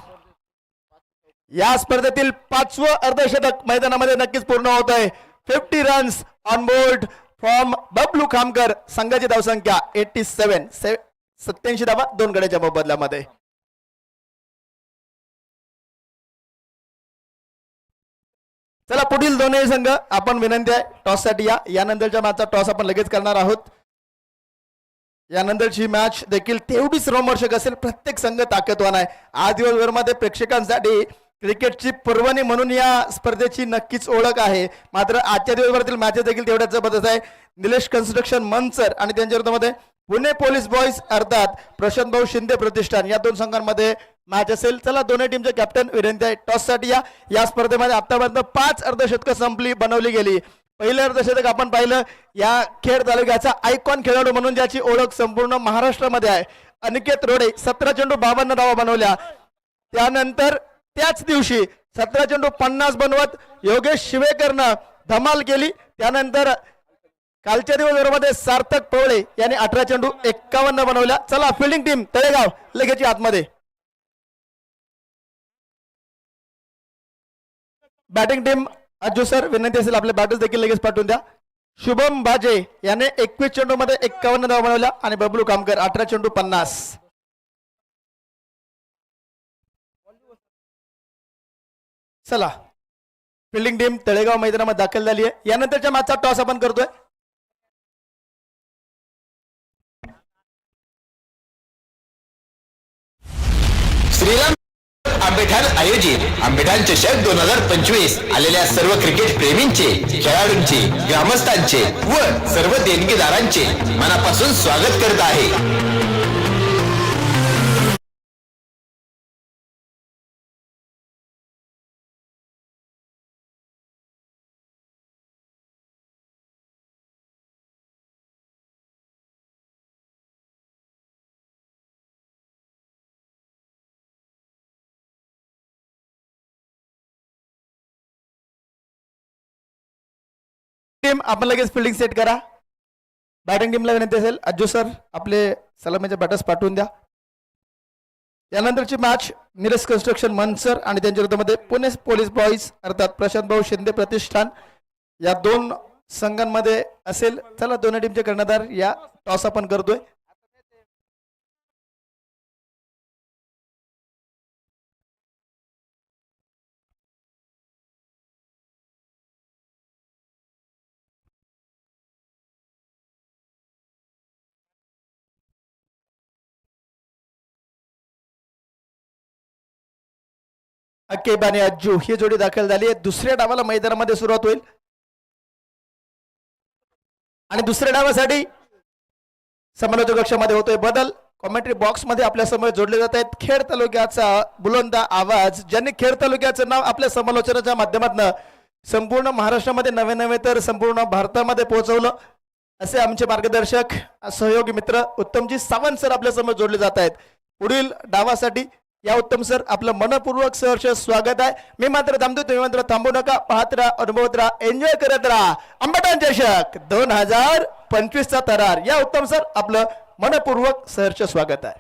या स्पर्धेतील 5वं अर्धशतक मैदानामध्ये नक्कीच पूर्ण होत आहे. 50 runs on board from Bablu Khamkar. संघाची धावसंख्या 87, 87 धावा 2 गड्याच्या मोबदल्यामध्ये. चला पुढील दोनही संघ आपण विनंती आहे टॉस साठी यानंतरच्या मॅचचा टॉस आपण लगेच करणार आहोत. यानंतरची मॅच देखील तेवढीच रोमहर्षक असेल. प्रत्येक संघ ताकदवान आहे. आज दिवसभरामध्ये प्रेक्षकांसाठी क्रिकेटची पर्वणी म्हणून या स्पर्धेची नक्कीच ओळख आहे. मात्र आजच्या दिवसभरातील मॅचेस देखील तेवढ्याच जबरदस्त आहे. निलेश कन्स्ट्रक्शन मंचर आणि त्यांच्या विरोधामध्ये पुणे पोलीस बॉईज अर्थात प्रशांत भाऊ शिंदे प्रतिष्ठान या 2 संघांमध्ये मॅच असेल. चला दोन्ही टीमचे कॅप्टन विनंती आहे टॉस साठी या स्पर्धेमध्ये आतापर्यंत 5 अर्धशतकं संपली, बनवली गेली. पहिलं अर्धशतक आपण पाहिलं या खेड तालुक्याचा आयकॉन खेळाडू म्हणून ज्याची ओळख संपूर्ण महाराष्ट्रामध्ये आहे, अनिकेत रोडे. 17 चेंडू 52 धावा बनवल्या. त्यानंतर त्याच दिवशी 17 चेंडू 50 बनवत योगेश शिवेकरनं धमाल केली. त्यानंतर कालच्या दिवसभरामध्ये सार्थक पवळे यांनी 18 चेंडू 51 बनवल्या. चला फिल्डिंग टीम तळेगाव लगेच या आतमध्ये. बॅटिंग टीम अज्जू सर विनंती असेल आपले बॅटर्स देखील लगेच पाठवून द्या. शुभम भाजे याने 21 चेंडू मध्ये 51 धावा बनवल्या आणि बबलू कामकर 18 चेंडू 50. चला फिल्डिंग टीम तळेगाव मैदानामध्ये दाखल झाली आहे. यानंतरच्या मॅचचा टॉस आपण करतोय. श्रीराम आंबेठाण आयोजित आंबेठाण चषक 2025 आलेल्या सर्व क्रिकेट प्रेमींचे, खेळाडूंचे, ग्रामस्थांचे व सर्व देणगीदारांचे मनापासून स्वागत करत आहे. टीम आपण लगेच फिल्डिंग सेट करा. बॅटिंग टीमला विनंती असेल अज्जू सर आपले सलामीचे बॅटर्स पाठवून द्या. यानंतरची मॅच निरस कन्स्ट्रक्शन मनसर आणि त्यांच्या विरोधामध्ये पुणे पोलीस बॉईज अर्थात प्रशांत भाऊ शिंदे प्रतिष्ठान या दोन संघांमध्ये असेल. चला दोन्ही टीमचे कर्णधार या टॉस आपण करतोय. अकेब आणि अज्जू ही जोडी दाखल झाली आहे. दुसऱ्या डावाला मैदानामध्ये सुरुवात होईल आणि दुसऱ्या डावासाठी समालोचक कक्षामध्ये होतोय बदल. कॉमेंट्री बॉक्स मध्ये आपल्या समोर जोडले जात आहेत खेड तालुक्याचा बुलंद आवाज, ज्यांनी खेड तालुक्याचं नाव आपल्या समालोचनाच्या माध्यमातून संपूर्ण महाराष्ट्रामध्ये नवे तर संपूर्ण भारतामध्ये पोहोचवलं असे आमचे मार्गदर्शक सहयोगी मित्र उत्तमजी सावंत सर आपल्या समोर जोडले जात आहेत. पुढील डावासाठी या उत्तम सर आपलं मनपूर्वक सहर्ष स्वागत आहे. मी मात्र थांबतो, तुम्ही मात्र थांबू नका. पाहत राहा, अनुभवत राहा, एन्जॉय करत राहा. आंबेठाण चषक 2025 चा थरार. या उत्तम सर आपलं मनपूर्वक सहर्ष स्वागत आहे.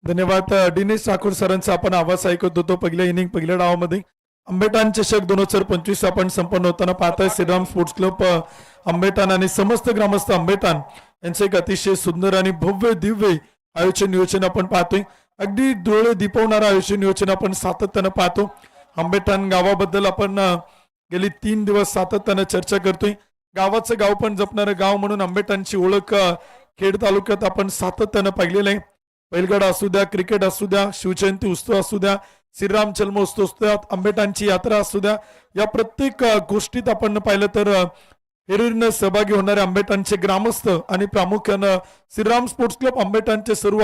धन्यवाद. दिनेश ठाकूर सरांचा आपण आवाज ऐकत होतो. पहिल्या इनिंग पहिल्या डावामध्ये आंबेठाण चषक 2025 आपण संपन्न होताना पाहताय. श्रीराम स्पोर्ट्स क्लब आंबेठाण आणि समस्त ग्रामस्थ आंबेठाण यांचे एक अतिशय सुंदर आणि भव्य दिव्य आयोजन नियोजन आपण पाहतोय. अगदी डोळे दिपवणारं आयोजन नियोजन आपण सातत्यानं पाहतो. आंबेठाण गावाबद्दल आपण गेली 3 दिवस सातत्यानं चर्चा करतोय. गावाचं गाव पण जपणारं गाव म्हणून आंबेठाणची ओळख खेड तालुक्यात आपण सातत्यानं पाहिलेलं आहे. बैलगाडा असू द्या, क्रिकेट असू द्या, शिवजयंती उत्सव असू द्या, श्रीराम जन्मोत्सव असू द्या, आंबेठाणची यात्रा असू द्या, या प्रत्येक गोष्टीत आपण पाहिलं तर हिरिरीनं सहभागी होणारे आंबेठाणचे ग्रामस्थ आणि प्रामुख्यानं श्रीराम स्पोर्ट्स क्लब आंबेठाणचे सर्व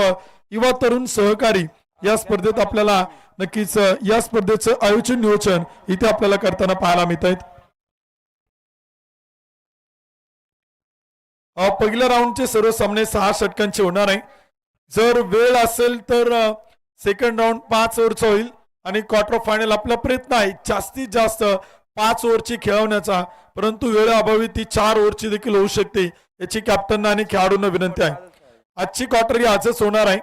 युवा तरुण सहकारी या स्पर्धेत आपल्याला नक्कीच या स्पर्धेचं आयोजन नियोजन इथे आपल्याला करताना पाहायला मिळत आहेत. पहिल्या राऊंडचे सर्व सामने 6 षटकांचे होणार आहे. जर वेळ असेल तर सेकंड राऊंड 5 ओव्हरचा होईल आणि क्वार्टर फायनल आपला प्रयत्न आहे जास्तीत जास्त 5 ओव्हरची खेळवण्याचा, परंतु वेळेअभावी ती 4 ओव्हरची देखील होऊ शकते. याची कॅप्टनना आणि खेळाडूंना विनंती आहे. आजची क्वार्टर ही आजच होणार आहे.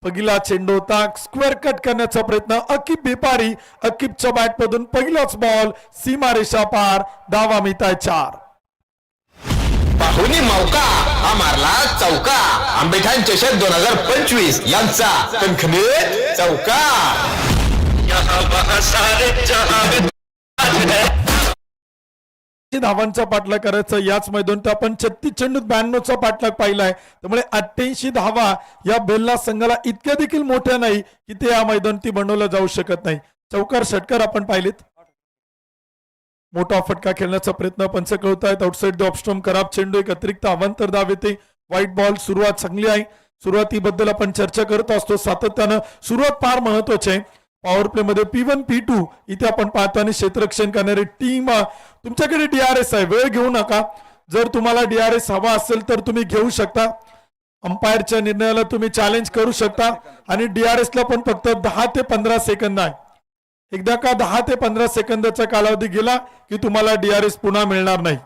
पहिला चेंडू होता, स्क्वेअर कट करण्याचा प्रयत्न, अकिब बेपारी, अकिबच्या बॅटमधून पहिलाच बॉल, सीमारेषा पार, धावा मिळताय 4. पाहुणी मौका हा मारला चौका. आंबेठाण चषक 2025 यांचा कणखणीत चौका. धावांचा पाठलाग करायचा याच मैदानात आपण 36 चेंडूत 92चा पाठलाग पाहिलाय. त्यामुळे 88 धावा या बेल्ला संघाला इतक्या देखील मोठ्या नाही की ते या मैदानात बनवलं जाऊ शकत नाही. चौकार षटकार आपण पाहिलेत. मोठा फटका खेळण्याचा प्रयत्न पंच कळतायत. आउटसाइड द ऑफस्टॉम खराब चेंडू, एक अतिरिक्त अवांतर धाव येते. White ball. सुरुवात चांगली आहे. सुरुवातीबद्दल आपण चर्चा करत असतो सातत्यानं. सुरुवात फार महत्वाची आहे. पॉवर प्ले मध्ये P1 P2 इथे आपण पाहतो आणि क्षेत्ररक्षण करणारी टीम. तुमच्याकडे DRS आहे, वेळ घेऊ नका. जर तुम्हाला DRS हवा असेल तर तुम्ही घेऊ शकता. अंपायरच्या निर्णयाला तुम्ही चॅलेंज करू शकता आणि DRS ला पण फक्त 10 ते 15 सेकंद आहे. एकदा का 10 ते 15 सेकंदाचा कालावधी गेला की तुम्हाला DRS पुन्हा मिळणार नाही.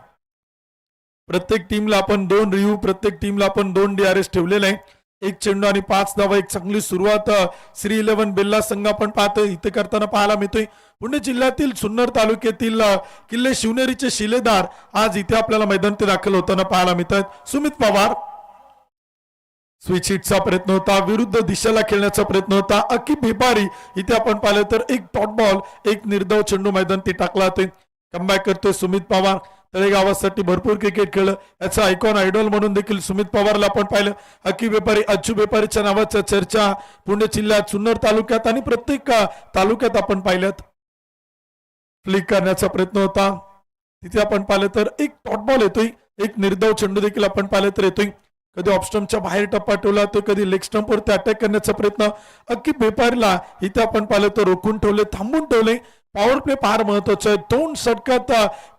प्रत्येक टीमला आपण 2 रिव्ह्यू, प्रत्येक टीमला आपण 2 DRS ठेवलेले आहे. एक चेंडू आणि 5 धावा. एक चांगली सुरुवात श्री 11 बेल्ला संघ आपण पाहतोय इथे करताना पाहायला मिळतोय. पुणे जिल्ह्यातील जुन्नर तालुक्यातील किल्ले शिवनेरीचे शिलेदार आज इथे आपल्याला मैदान ते दाखल होताना पाहायला मिळतात. सुमित पवार स्विच हिटचा प्रयत्न होता, विरुद्ध दिशेला खेळण्याचा प्रयत्न होता. अकिब बेपारी इथे आपण पाहिलं तर एक डॉट बॉल, एक निर्धाव चेंडू मैदान ते टाकला होते. कमबॅक करतोय सुमित पवार. तळेगावासाठी भरपूर क्रिकेट खेळलं, याचा आयकॉन आयडॉल म्हणून देखील सुमित पवारला आपण पाहिलं. अकिब बेपारी, अच्चू बेपारीच्या नावाचा चर्चा पुणे जिल्ह्यात जुन्नर तालुक्यात आणि प्रत्येक तालुक्यात आपण पाहिल्यात. फ्लिक करण्याचा प्रयत्न होता, तिथे आपण पाहिलं तर एक डॉट बॉल येतोय, एक निर्धाव चेंडू देखील आपण पाहिलं तर येतोय. कधी ऑफस्टम्पच्या बाहेर टप्पा ठेवला तर कधी लेग स्टंपवरती अटॅक करण्याचा प्रयत्न. अकिब बेपारीला इथे आपण पाहिलं तर रोखून ठेवले, थांबून ठेवले. पॉवर प्ले फार महत्वाचा आहे. 2 षटकात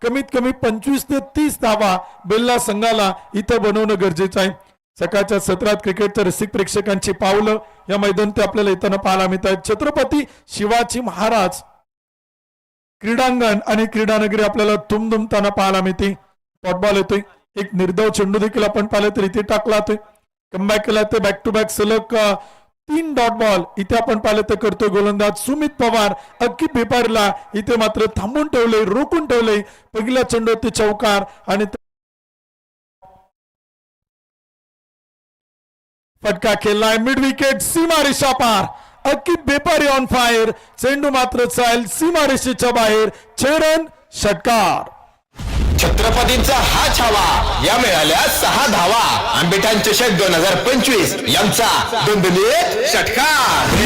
कमीत कमी 25 ते 30 धावा बेल्ला संघाला इथं बनवणं गरजेचं आहे. सकाळच्या सत्रात क्रिकेटच्या रसिक प्रेक्षकांची पावलं या मैदान ते आपल्याला येताना पाहायला मिळत आहेत. छत्रपती शिवाजी महाराज क्रीडांगण आणि क्रीडानगरी आपल्याला दुमदुमताना पाहायला मिळते. फुटबॉल येतोय, एक निर्धाव चेंडू देखील आपण पाहिलं तर इथे टाकला जातोय. कमबॅक केला ते बॅक टू बॅक सलग 3 डॉट बॉल इथे आपण पाहिलं तर करतोय गोलंदाज सुमित पवार. अकिब बेपारीला इथे मात्र थांबून ठेवले, रोखून ठेवले. पहिला चेंडू ते चौकार आणि फटका खेळलाय मिड विकेट, सीमारेषा पार. अकिब बेपारी ऑन फायर. चेंडू मात्र चाल सीमारेषेच्या बाहेर. 6 रन, षटकार. छत्रपतींचा हा छावा या मिळाल्या 6 धावा. आंबेठाण चषक 2025 यांचा दुंदुलीत षटकार.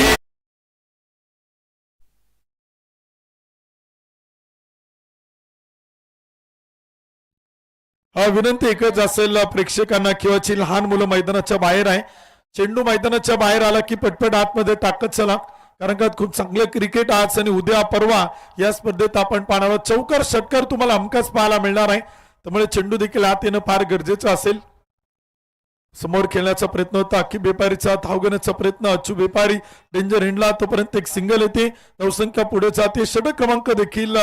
हा विनंती एकच असेल प्रेक्षकांना किंवा लहान मुलं मैदानाच्या बाहेर आहे. चेंडू मैदानाच्या बाहेर आला की पटपट आतमध्ये टाकत चला, कारण का खूप चांगलं क्रिकेट आज आणि उद्या परवा या स्पर्धेत आपण पाहणार. चौकार षटकार तुम्हाला हमखास पाहायला मिळणार आहे, त्यामुळे चेंडू देखील आत येणं फार गरजेचं असेल. समोर खेळण्याचा प्रयत्न होता अकिब बेपारीचा, धाव घेण्याचा प्रयत्न. अच्चू बेपारी डेंजर हिंडला, तोपर्यंत एक सिंगल येते. धावसंख्या पुढे जाते. षटक क्रमांक देखील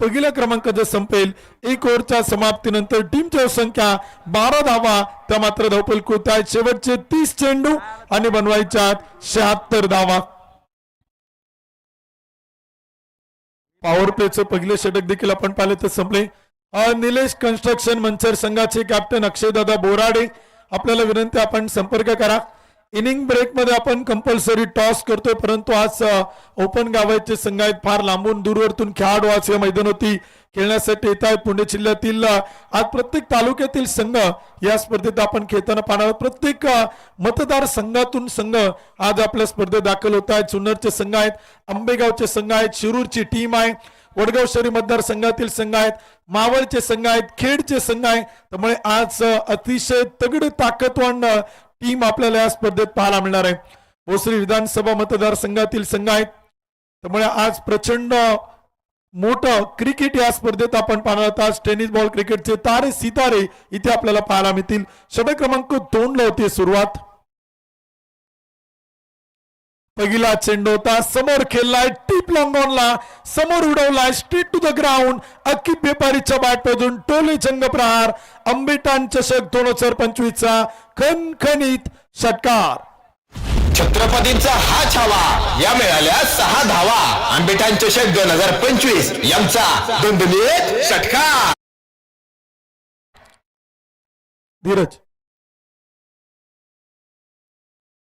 पहिल्या क्रमांकाचा संपेल. 1 ओव्हरच्या समाप्तीनंतर टीमची धावसंख्या 12 धावा, त्या मात्र धावफलक होत आहेत. शेवटचे 30 चेंडू आणि बनवायच्या 76 धावा. पॉवर प्लेचं पहिले षटक देखील आपण पाहिले तर संपले. निलेश कन्स्ट्रक्शन मंचर संघाचे कॅप्टन अक्षयदादा बोराडे, आपल्याला विनंती आपण संपर्क करा. इनिंग ब्रेक मध्ये आपण कंपल्सरी टॉस करतोय, परंतु आज ओपन गावाचे संघ आहेत, फार लांबून दूरवरतून खेळाडू आज या मैदानावरती खेळण्यासाठी येत आहेत. पुणे जिल्ह्यातील आज प्रत्येक तालुक्यातील संघ या स्पर्धेत आपण खेळताना पाहणार. प्रत्येक मतदार संघातून संघ आज आपल्या स्पर्धेत दाखल होत आहेत. जुन्नरचे संघ आहेत, आंबेगावचे संघ आहेत, शिरूरची टीम आहे, वडगाव शहरी मतदारसंघातील संघ आहेत, मावळचे संघ आहेत, खेडचे संघ आहेत. त्यामुळे आज अतिशय तगड ताकदवान टीम आपल्याला या स्पर्धेत पाहायला मिळणार आहे. भोसरी विधानसभा मतदारसंघातील संघ आहेत, त्यामुळे आज प्रचंड मोठं क्रिकेट या स्पर्धेत आपण पाहणार आहोत. आज टेनिस बॉल क्रिकेटचे तारे सितारे इथे आपल्याला पाहायला मिळतील. षटक क्रमांक 2 ला होती सुरुवात. पहिला चेंडू होता, समोर खेळलाय, टीप लॉंग ऑनला, समोर उडवलाय, स्ट्रेट टू द ग्राउंड. अकिब बेपारीच्या बॅटमधून टोले जंगप्रहार. आंबेठाण चषक 2025 चा खणखणीत षटकार. छत्रपतींचा हा छावा या मिळाल्या 6 धावा. आंबेठाण चषक 2025 यांचा दुंदुलीत षटकार. धीरज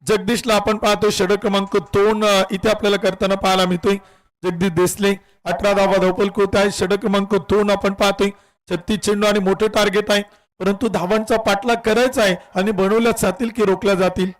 जगदीशला आपण पाहतोय षटक क्रमांक 2 इथे आपल्याला करताना पाहायला मिळतोय. जगदीश देसले 18 धावा धावफलक होत आहे. षटक क्रमांक 2 आपण पाहतोय. 36 चेंडू आणि मोठे टार्गेट आहे, परंतु धावांचा पाठलाग करायचा आहे आणि बनवल्या जातील की रोखल्या जातील.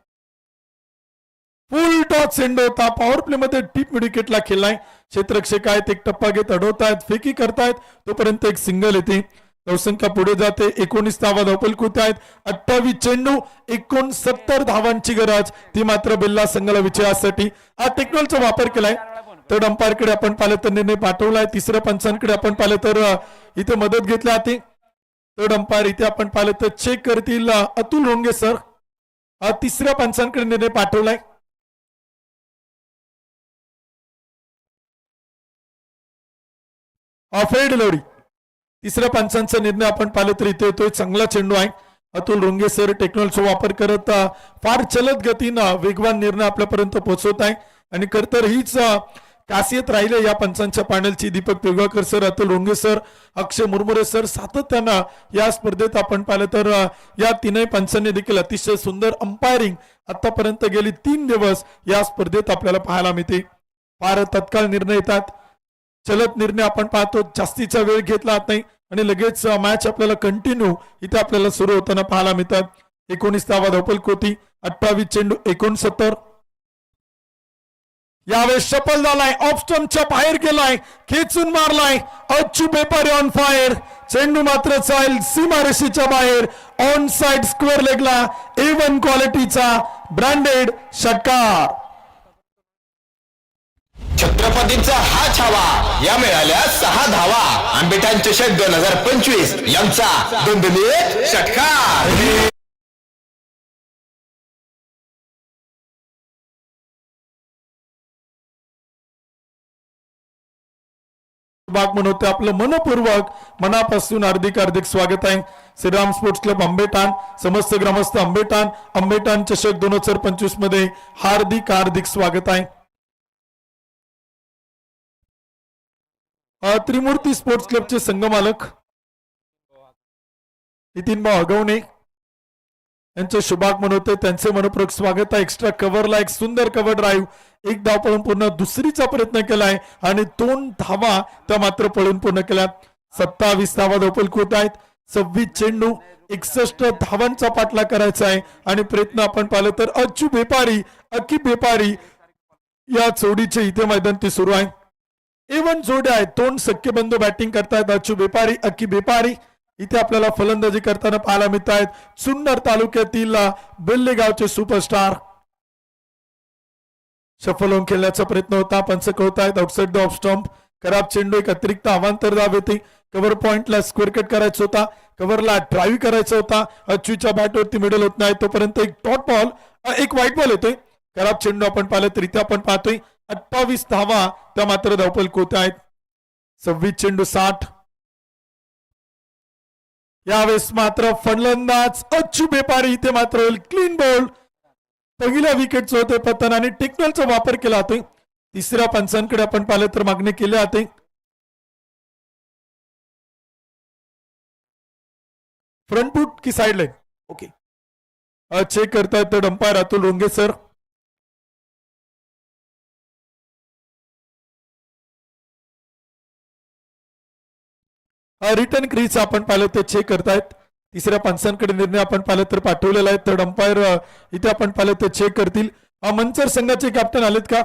फुल टॉस चेंडू होता. पॉवर प्ले मध्ये टीप विकेटला खेळलाय. क्षेत्ररक्षक आहेत, एक टप्पा घेत अडवतायत, फेकी करतायत, तोपर्यंत एक सिंगल येते. धावसंख्या पुढे जाते. 19 धावा धावफलक होत आहेत. 28 चेंडू, 69 धावांची गरज, ती मात्र बेल्ला संघाला विजयासाठी. हा टेक्नॉलॉजीचा वापर केलाय. थर्ड अंपायरकडे आपण पाहिलं तर निर्णय पाठवलाय. तिसऱ्या पंचांकडे आपण पाहिलं तर इथे मदत घेतली जाते. थर्ड अंपायर इथे आपण पाहिलं तर चेक करतील अतुल रोंगे सर. तिसऱ्या पंचांकडे निर्णय पाठवलाय. ऑफेड डिलिव्हरी तिसऱ्या पंचांचा निर्णय आपण पाहिलं तर इथे येतोय चांगला चेंडू आहे अतुल रोंगे सर टेक्नॉलॉजीचा वापर करत फार चलत गतीनं वेगवान निर्णय आपल्यापर्यंत पोहोचवत आहे आणि खरतर हीच खासियत राहिले या पंचांच्या पॅनलची दीपक पेगवाकर सर अतुल रोंगे सर अक्षय मुरमुरे सर सातत्यानं या स्पर्धेत आपण पाहिलं तर या तीनही पंचांनी देखील अतिशय सुंदर अंपायरिंग आतापर्यंत गेली 3 दिवस या स्पर्धेत आपल्याला पाहायला मिळते फार तत्काळ निर्णय येतात चलत निर्णय आपण पाहतो जास्तीचा वेळ घेतला जात नाही आणि लगेच मॅच आपल्याला कंटिन्यू इथे आपल्याला सुरू होताना पाहायला मिळतात 19 धावा धावपल कोती 28 चेंडू 69 यावेळेस सफल झालाय ऑफ स्टंपच्या बाहेर गेलाय खेचून मारलाय अच्चू पेपर ऑन फायर चेंडू मात्र चाल सीमारेषेच्या बाहेर ऑन साइड स्क्वेअर लेगला A1 क्वालिटीचा ब्रँडेड षटकार छत्रपतींचा हा छावा या मिळाल्या 6 धावा आंबेठाण चषक 2025 यांचा दणदणीत षटकार भाग म्हणून आपलं मनपूर्वक मनापासून हार्दिक स्वागत आहे श्रीराम स्पोर्ट्स क्लब आंबेठाण समस्त ग्रामस्थ आंबेठाण चषक 2025 मध्ये हार्दिक स्वागत आहे त्रिमूर्ती स्पोर्ट्स क्लबचे संघमालक नितीन भाऊ अगवणे यांचे शुभाग म्हणवते त्यांचे मनपूर्वक स्वागत आहे एक्स्ट्रा कव्हरला एक सुंदर कव्हर ड्राईव्ह एक धाव पळून पूर्ण दुसरीचा प्रयत्न केलाय आणि 2 धावा त्या मात्र पळून पूर्ण केल्या 27 धावा धावपल होत आहेत 26 चेंडू 61 धावांचा पाठलाग करायचा आहे आणि प्रयत्न आपण पाहिलं तर अच्चू बेपारी या जोडीचे इथे मैदान ते सुरू आहे A1 जोड्या आहेत 2 सख्यबंधू बॅटिंग करतायत अच्चू बेपारी इथे आपल्याला फलंदाजी करताना पाहायला मिळत आहेत सुन्नर तालुक्यातील बेल्ले गावचे सुपरस्टार सफल होऊन खेळण्याचा प्रयत्न होता पंच कळतायत आउटसाइड द ऑफ स्टंप खराब चेंडू एक अतिरिक्त अवांतर धाव येते कव्हर पॉइंटला स्क्वेअर कट करायचा होता कव्हरला ड्राईव्ह करायचा होता अच्यूच्या बॅटवरती मिडल होत नाही तोपर्यंत एक डॉट बॉल एक व्हाईट बॉल येतोय खराब चेंडू आपण पाहिलं तर इथे आपण पाहतोय 28 धावा त्या मात्र धावपल कोत आहेत 26 चेंडू 60 यावेळेस मात्र फलंदाज अच्चू बेपारी इथे मात्र क्लीन बॉल पहिल्या विकेटचं होते पतन आणि टेक्नॉलचा वापर केला जातोय तिसऱ्या पंचांकडे आपण पाहिलं तर मागणी केली जाते फ्रंट फूट की साइड लाईन ओके चेक करतायत अंपायर अतुल रोंगे सर रिटर्न क्रीज आपण पाहिलं ते चेक करतायत तिसऱ्या पंचांकडे निर्णय आपण पाहिलं तर पाठवलेला आहे तर अंपायर इथे आपण पाहिलं ते चेक करतील मंचर संघाचे कॅप्टन आलेत का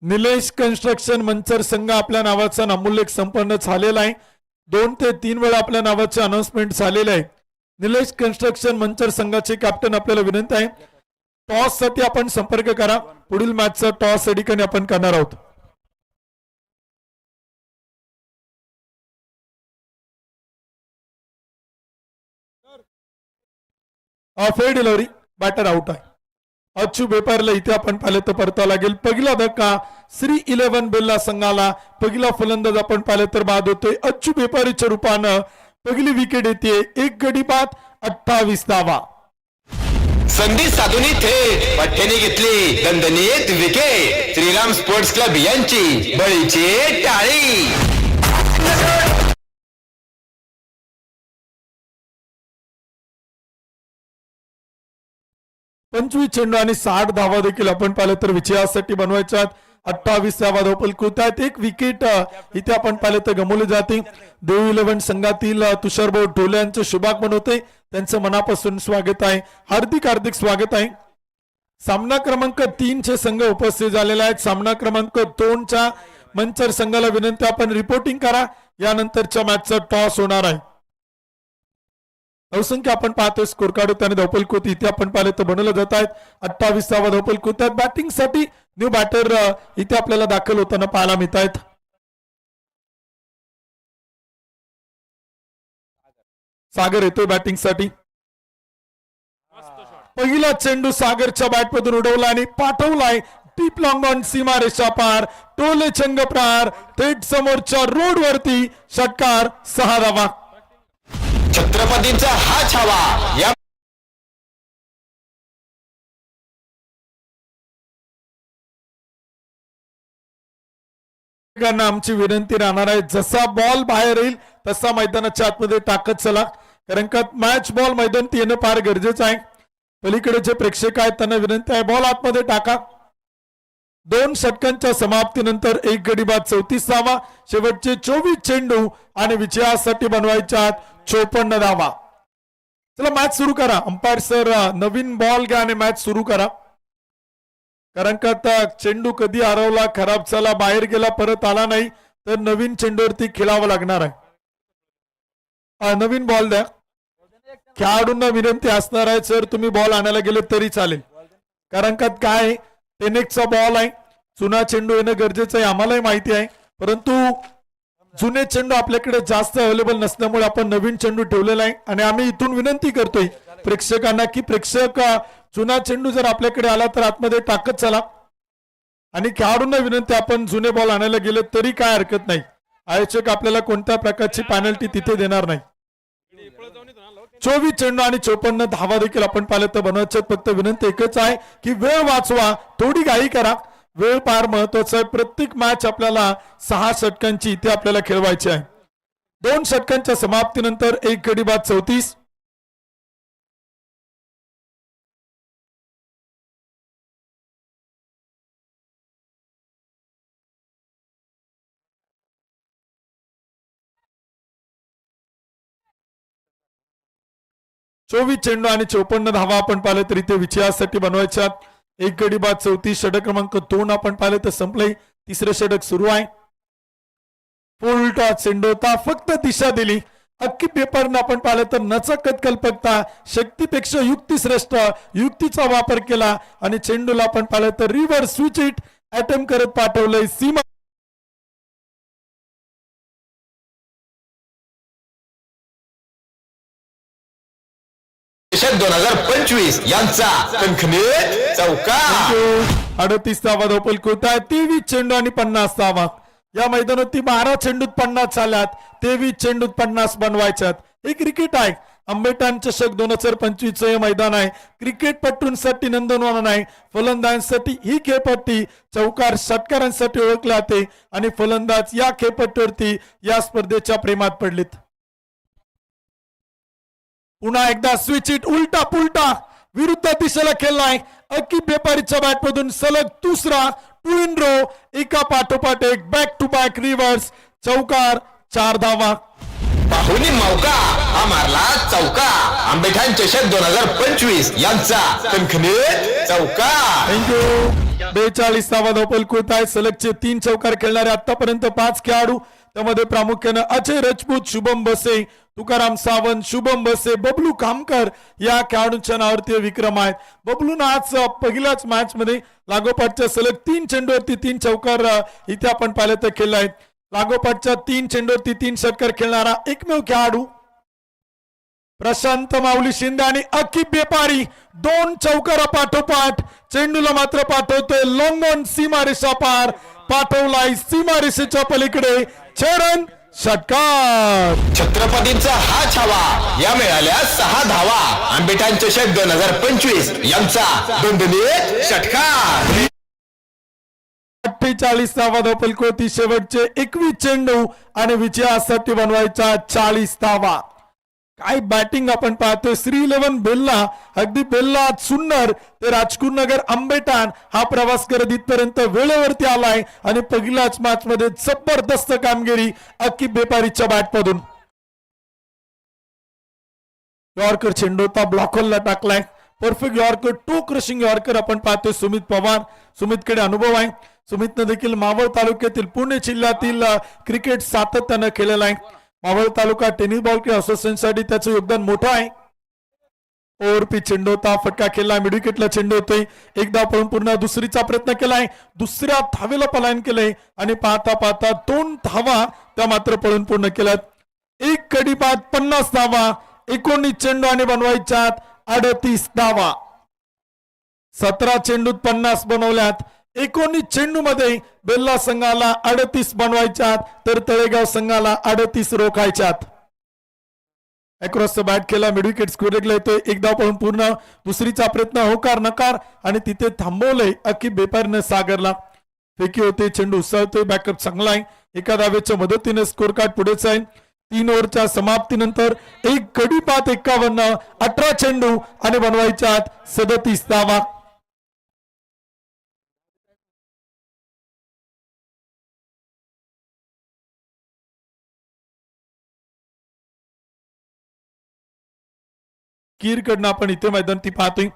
निलेश कन्स्ट्रक्शन मंचर संघ आपल्या नावाचा नामोल्लेख संपन्न झालेला आहे 2 ते 3 वेळा आपल्या नावाचे अनाउन्समेंट झालेले आहे निलेश कन्स्ट्रक्शन मंचर संघाचे कॅप्टन आपल्याला विनंती आहे टॉस साठी आपण संपर्क करा पुढील मॅचचा टॉस या ठिकाणी आपण करणार आहोत फेर डिलिव्हरी बॅटर आउट आहे अच्चू बेपारला इथे आपण पाहिलं तर परतावा लागेल पहिला धक्का श्री 11 बेल्ला संघाला पहिला फलंदाज आपण पाहिलं तर बाद होतोय अच्चू बेपारीच्या रूपानं पहिली विकेट येते एक गडी बाद 28 धावा संधी साधून थेट पठ्ठ्याने घेतली दणदणीत विकेट श्रीराम स्पोर्ट्स क्लब यांची बळीची टाळी 25 चेंडू आणि 60 धावा देखील आपण पाहिलं तर विजयासाठी बनवायच्या 28 धावा धावपल आहेत एक विकेट इथे आपण पाहिलं तर गमावले जाते देव 11 संघातील तुषार भाऊ ढोले यांचे शुभागमन बनवते त्यांचं मनापासून स्वागत आहे हार्दिक स्वागत आहे सामना क्रमांक 3 चे संघ उपस्थित झालेले आहेत सामना क्रमांक 2 च्या मंचर संघाला विनंती आपण रिपोर्टिंग करा यानंतरच्या मॅचचा टॉस होणार आहे बहुसंख्य आपण पाहतोय स्कोर कार्ड त्याने धावपल कोत इथे आपण पाहिले तर बनवलं जात आहेत 28 धावा धावपल कोत आहेत बॅटिंग साठी न्यू बॅटर इथे आपल्याला दाखल होताना पाहायला मिळत आहेत सागर येतोय बॅटिंग साठी पहिला चेंडू सागरच्या बॅटमधून उडवला आणि पाठवलाय डीप लॉंग ऑन सीमा रेषा पार टोले चंगप्रार थेट समोरच्या रोड वरती षटकार 6 धावा. छत्रपतींचा हा छावा या आमची विनंती राहणार आहे, जसा बॉल बाहेर येईल तसा मैदानाच्या आतमध्ये टाकत चला, कारण का मॅच बॉल मैदानात येणं फार गरजेचं आहे. पलीकडे जे प्रेक्षक आहेत त्यांना विनंती आहे, बॉल आतमध्ये टाका. 2 षटकांच्या समाप्तीनंतर एक गडी बाद 34 धावा, शेवटचे 24 चेंडू आणि विजयासाठी बनवायच्या 54 धावा. चला मॅच सुरू करा. अंपायर सर नवीन बॉल घ्या आणि मॅच सुरू करा, कारण का आता चेंडू कधी हरवला, खराब झाला, बाहेर गेला, परत आला नाही तर नवीन चेंडूवरती खेळावं लागणार आहे. नवीन बॉल द्या. खेळाडूंना विनंती असणार आहे, सर तुम्ही बॉल आणायला गेले तरी चालेल, कारण का काय 10x बॉल आहे, जुना चेंडू येणं गरजेचं आहे, आम्हालाही माहिती आहे. परंतु जुने चेंडू आपल्याकडे जास्त अवेलेबल नसल्यामुळे आपण नवीन चेंडू ठेवलेला आहे. आणि आम्ही इथून विनंती करतोय प्रेक्षकांना की प्रेक्षक जुना चेंडू जर आपल्याकडे आला तर आतमध्ये टाकत चला. आणि खेळाडूंना विनंती, आपण जुने बॉल आणायला गेले तरी काय हरकत नाही, आयोजक आपल्याला कोणत्या प्रकारची पेनल्टी तिथे देणार नाही. 24 चेंडू आणि 54 धावा देखील आपण पाहिलं तर बनवायच्यात. फक्त विनंती एकच आहे की वेळ वाचवा, थोडी घाई करा, वेळ फार महत्वाचा आहे. प्रत्येक मॅच आपल्याला 6 षटकांची इथे आपल्याला खेळवायची आहे. 2 षटकांच्या समाप्तीनंतर एक गडी बाद 34. चोवीस चेंडू आणि 54 धावा आपण पाहिलं तर इथे विजयासाठी बनवायच्या. एक गडी बाद 34. षटक क्रमांक 2 आपण पाहिलं तर संपलंय. तिसरं षटक सुरू आहे. फुल टॉस चेंडू होता, फक्त दिशा दिली. अख्खी पेपरनं आपण पाहिलं तर नचकत कल्पकता, शक्तीपेक्षा युक्ती श्रेष्ठ, युक्तीचा वापर केला आणि चेंडूला आपण पाहिलं तर रिव्हर्स स्विच इट अटेम्प्ट करत पाठवलंय सीमा. 2025 यांचा खणखणीत चौकार. 38 धावा धावपल होता. 23 चेंडू आणि 50 धावा. या मैदानावरती 12 चेंडूत 50 झाल्यात, 23 चेंडूत 50 बनवायच्यात. हे क्रिकेट आहे. आंबेटान चषक 2025 हे मैदान आहे. क्रिकेटपटूंसाठी नंदनवन आहे, फलंदाजांसाठी ही खेळपट्टी चौकार षटकारांसाठी ओळखली जाते आणि फलंदाज या खेळपट्टीवरती या स्पर्धेच्या प्रेमात पडलेत. पुन्हा एकदा स्विच इट उलटा पुलटा विरुद्ध दिशेला खेळलाय. अक्की बेपारीच्या बॅटमधून सलग दुसरा 2 in row, एका पाठोपाठ एक, बॅक टू बॅक रिव्हर्स चौकार. 4 धावा. बाहुली मौका हा मारला चौका. आंबेठाण चषक 2025 यांचा खणखणीत चौकार. थँक्यू. 42 धावा धावपल होत आहे. सलगचे 3 चौकार खेळणारे आतापर्यंत 5 खेळाडू, त्यामध्ये प्रामुख्याने अजय राजपूत, शुभम बसे, तुकाराम सावंत, शुभम बसे, बबलू कामकर या खेळाडूंच्या नावावरती विक्रम आहेत. बबलून आज पहिल्याच मॅच मध्ये लागोपाठच्या सलग 3 चेंडूवरती 3 चौकार इथे आपण पाहिलं तर खेळले आहेत. लागोपाठच्या 3 चेंडूवरती 3 षटकार खेळणारा एकमेव खेळाडू प्रशांत माऊली शिंदे आणि अक्की बेपारी 2 चौकारा पाठोपाठ. चेंडूला मात्र पाठवतोय लॉंग ऑन सीमा रेषा पार, पाठवलाय सीमा रेषेच्या पलीकडे. चरण षटकार. छत्रपतींचा हा छावा या मिळाल्या 6 धावा. आंबेठाण चषक 2025 यांचा दणदणीत षटकार. 48 धावा धावपल होती. शेवटचे 21 चेंडू आणि विजयासाठी बनवायचा 40 धावा. काय बॅटिंग आपण पाहतोय. 3-11 बेल्ला, अगदी बेल्ला सुन्नर ते राजकुर नगर आंबेठाण हा प्रवास करत इथपर्यंत वेळेवरती आलाय आणि पहिल्याच मॅच मध्ये जबरदस्त कामगिरी अक्की बेपारीच्या बॅटमधून. यॉर्कर चेंडू होता, ब्लॉकरला टाकलाय. परफेक्ट यॉर्कर, टो क्रशिंग यॉर्कर आपण पाहतोय सुमित पवार. सुमितकडे अनुभव आहे. सुमितनं देखील मावळ तालुक्यातील पुणे जिल्ह्यातील क्रिकेट सातत्यानं केलेला आहे. मावळ तालुका टेनिस बॉल क्लब असोसिएशनसाठी त्याचं योगदान मोठं आहे. ओव्हरपी चेंडू होता, फटका खेळला, मिडविकेटला चेंडू होतोय. एकदा पळून पुन्हा दुसरीचा प्रयत्न केलाय, दुसऱ्या धावेला पलायन केलंय आणि पाहता पाहता 2 धावा त्या मात्र पळून पूर्ण केल्यात. एक गडी बाद 50 धावा. 19 चेंडू आणि बनवायच्यात 38 धावा. 17 चेंडूत 50 बनवल्यात. 19 चेंडू मध्ये बेल्ला संघाला 38 बनवायच्यात तर तळेगाव संघाला 38 रोखायच्यात. अक्रॉस द बॅट केला, मिड विकेट स्क्वेअरला येतोय, एक धाव पळून पूर्ण, दुसरीचा प्रयत्न होकार नकार आणि तिथे थांबवलंय अकिब बेपारीनं सागरला. फेकी होते, चेंडू उसळतोय, बॅकअप चांगला आहे, एका धावेच्या मदतीने स्कोर कार्ड पुढेच आहे. 3 ओव्हरच्या समाप्तीनंतर एक गडी बाद 51, 18 चेंडू आणि बनवायच्यात 37 धावा. कीरकडनं आपण इथे मैदान ती पाहतोय.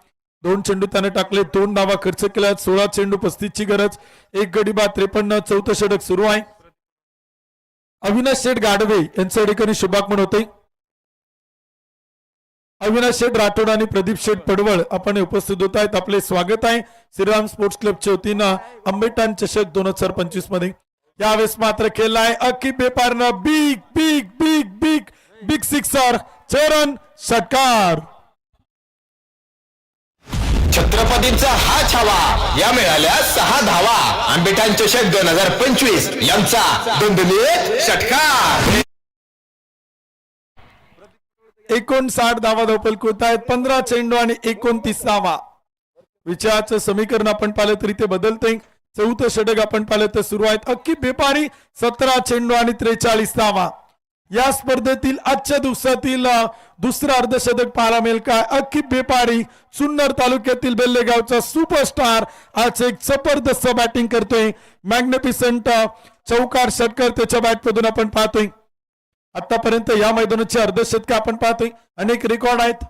2 चेंडू त्याने टाकले, 2 धावा खर्च केल्या, 16 चेंडू 35 ची गरज, एक गडी बाद 53, 4थं षटक सुरू आहे. अविनाश शेठ गाडवे यांच्या ठिकाणी शुभागमन होते. अविनाश शेठ राठोड आणि प्रदीप शेठ पडवळ आपण उपस्थित होत आहेत, आपले स्वागत आहे श्रीराम स्पोर्ट्स क्लबच्या वतीनं आंबेटान चषक 2025 मध्ये. यावेळेस मात्र खेळलाय अकिब बेपारनं big big big big big sixer, चरण षटकार. छत्रपतींचा हा छावा, या मिळाल्या 6 धावा. आंबेठाण चषक 2025 यांचा दणदणीत षटकार. 59 धावा धावपल होत आहेत, 15 चेंडू आणि 29 धावा. विजयाचं समीकरण आपण पाहिलं तरी ते बदलतंय. 4थं षटक आपण पाहिलं तर सुरू आहेत. अकिब बेपारी 17 चेंडू आणि 43 धावा. या स्पर्धेतील आजच्या दिवसातील दुसरं अर्धशतक पाहायला मिळेल का? अकिब बेपारी सुन्नर तालुक्यातील बेल्लेगावचा सुपरस्टार आज एक जबरदस्त बॅटिंग करतोय. मॅग्निफिसंट चौकार षटकार त्याच्या बॅटमधून आपण पाहतोय. आतापर्यंत या मैदानाचे अर्धशतक आपण पाहतोय, अनेक रेकॉर्ड आहेत.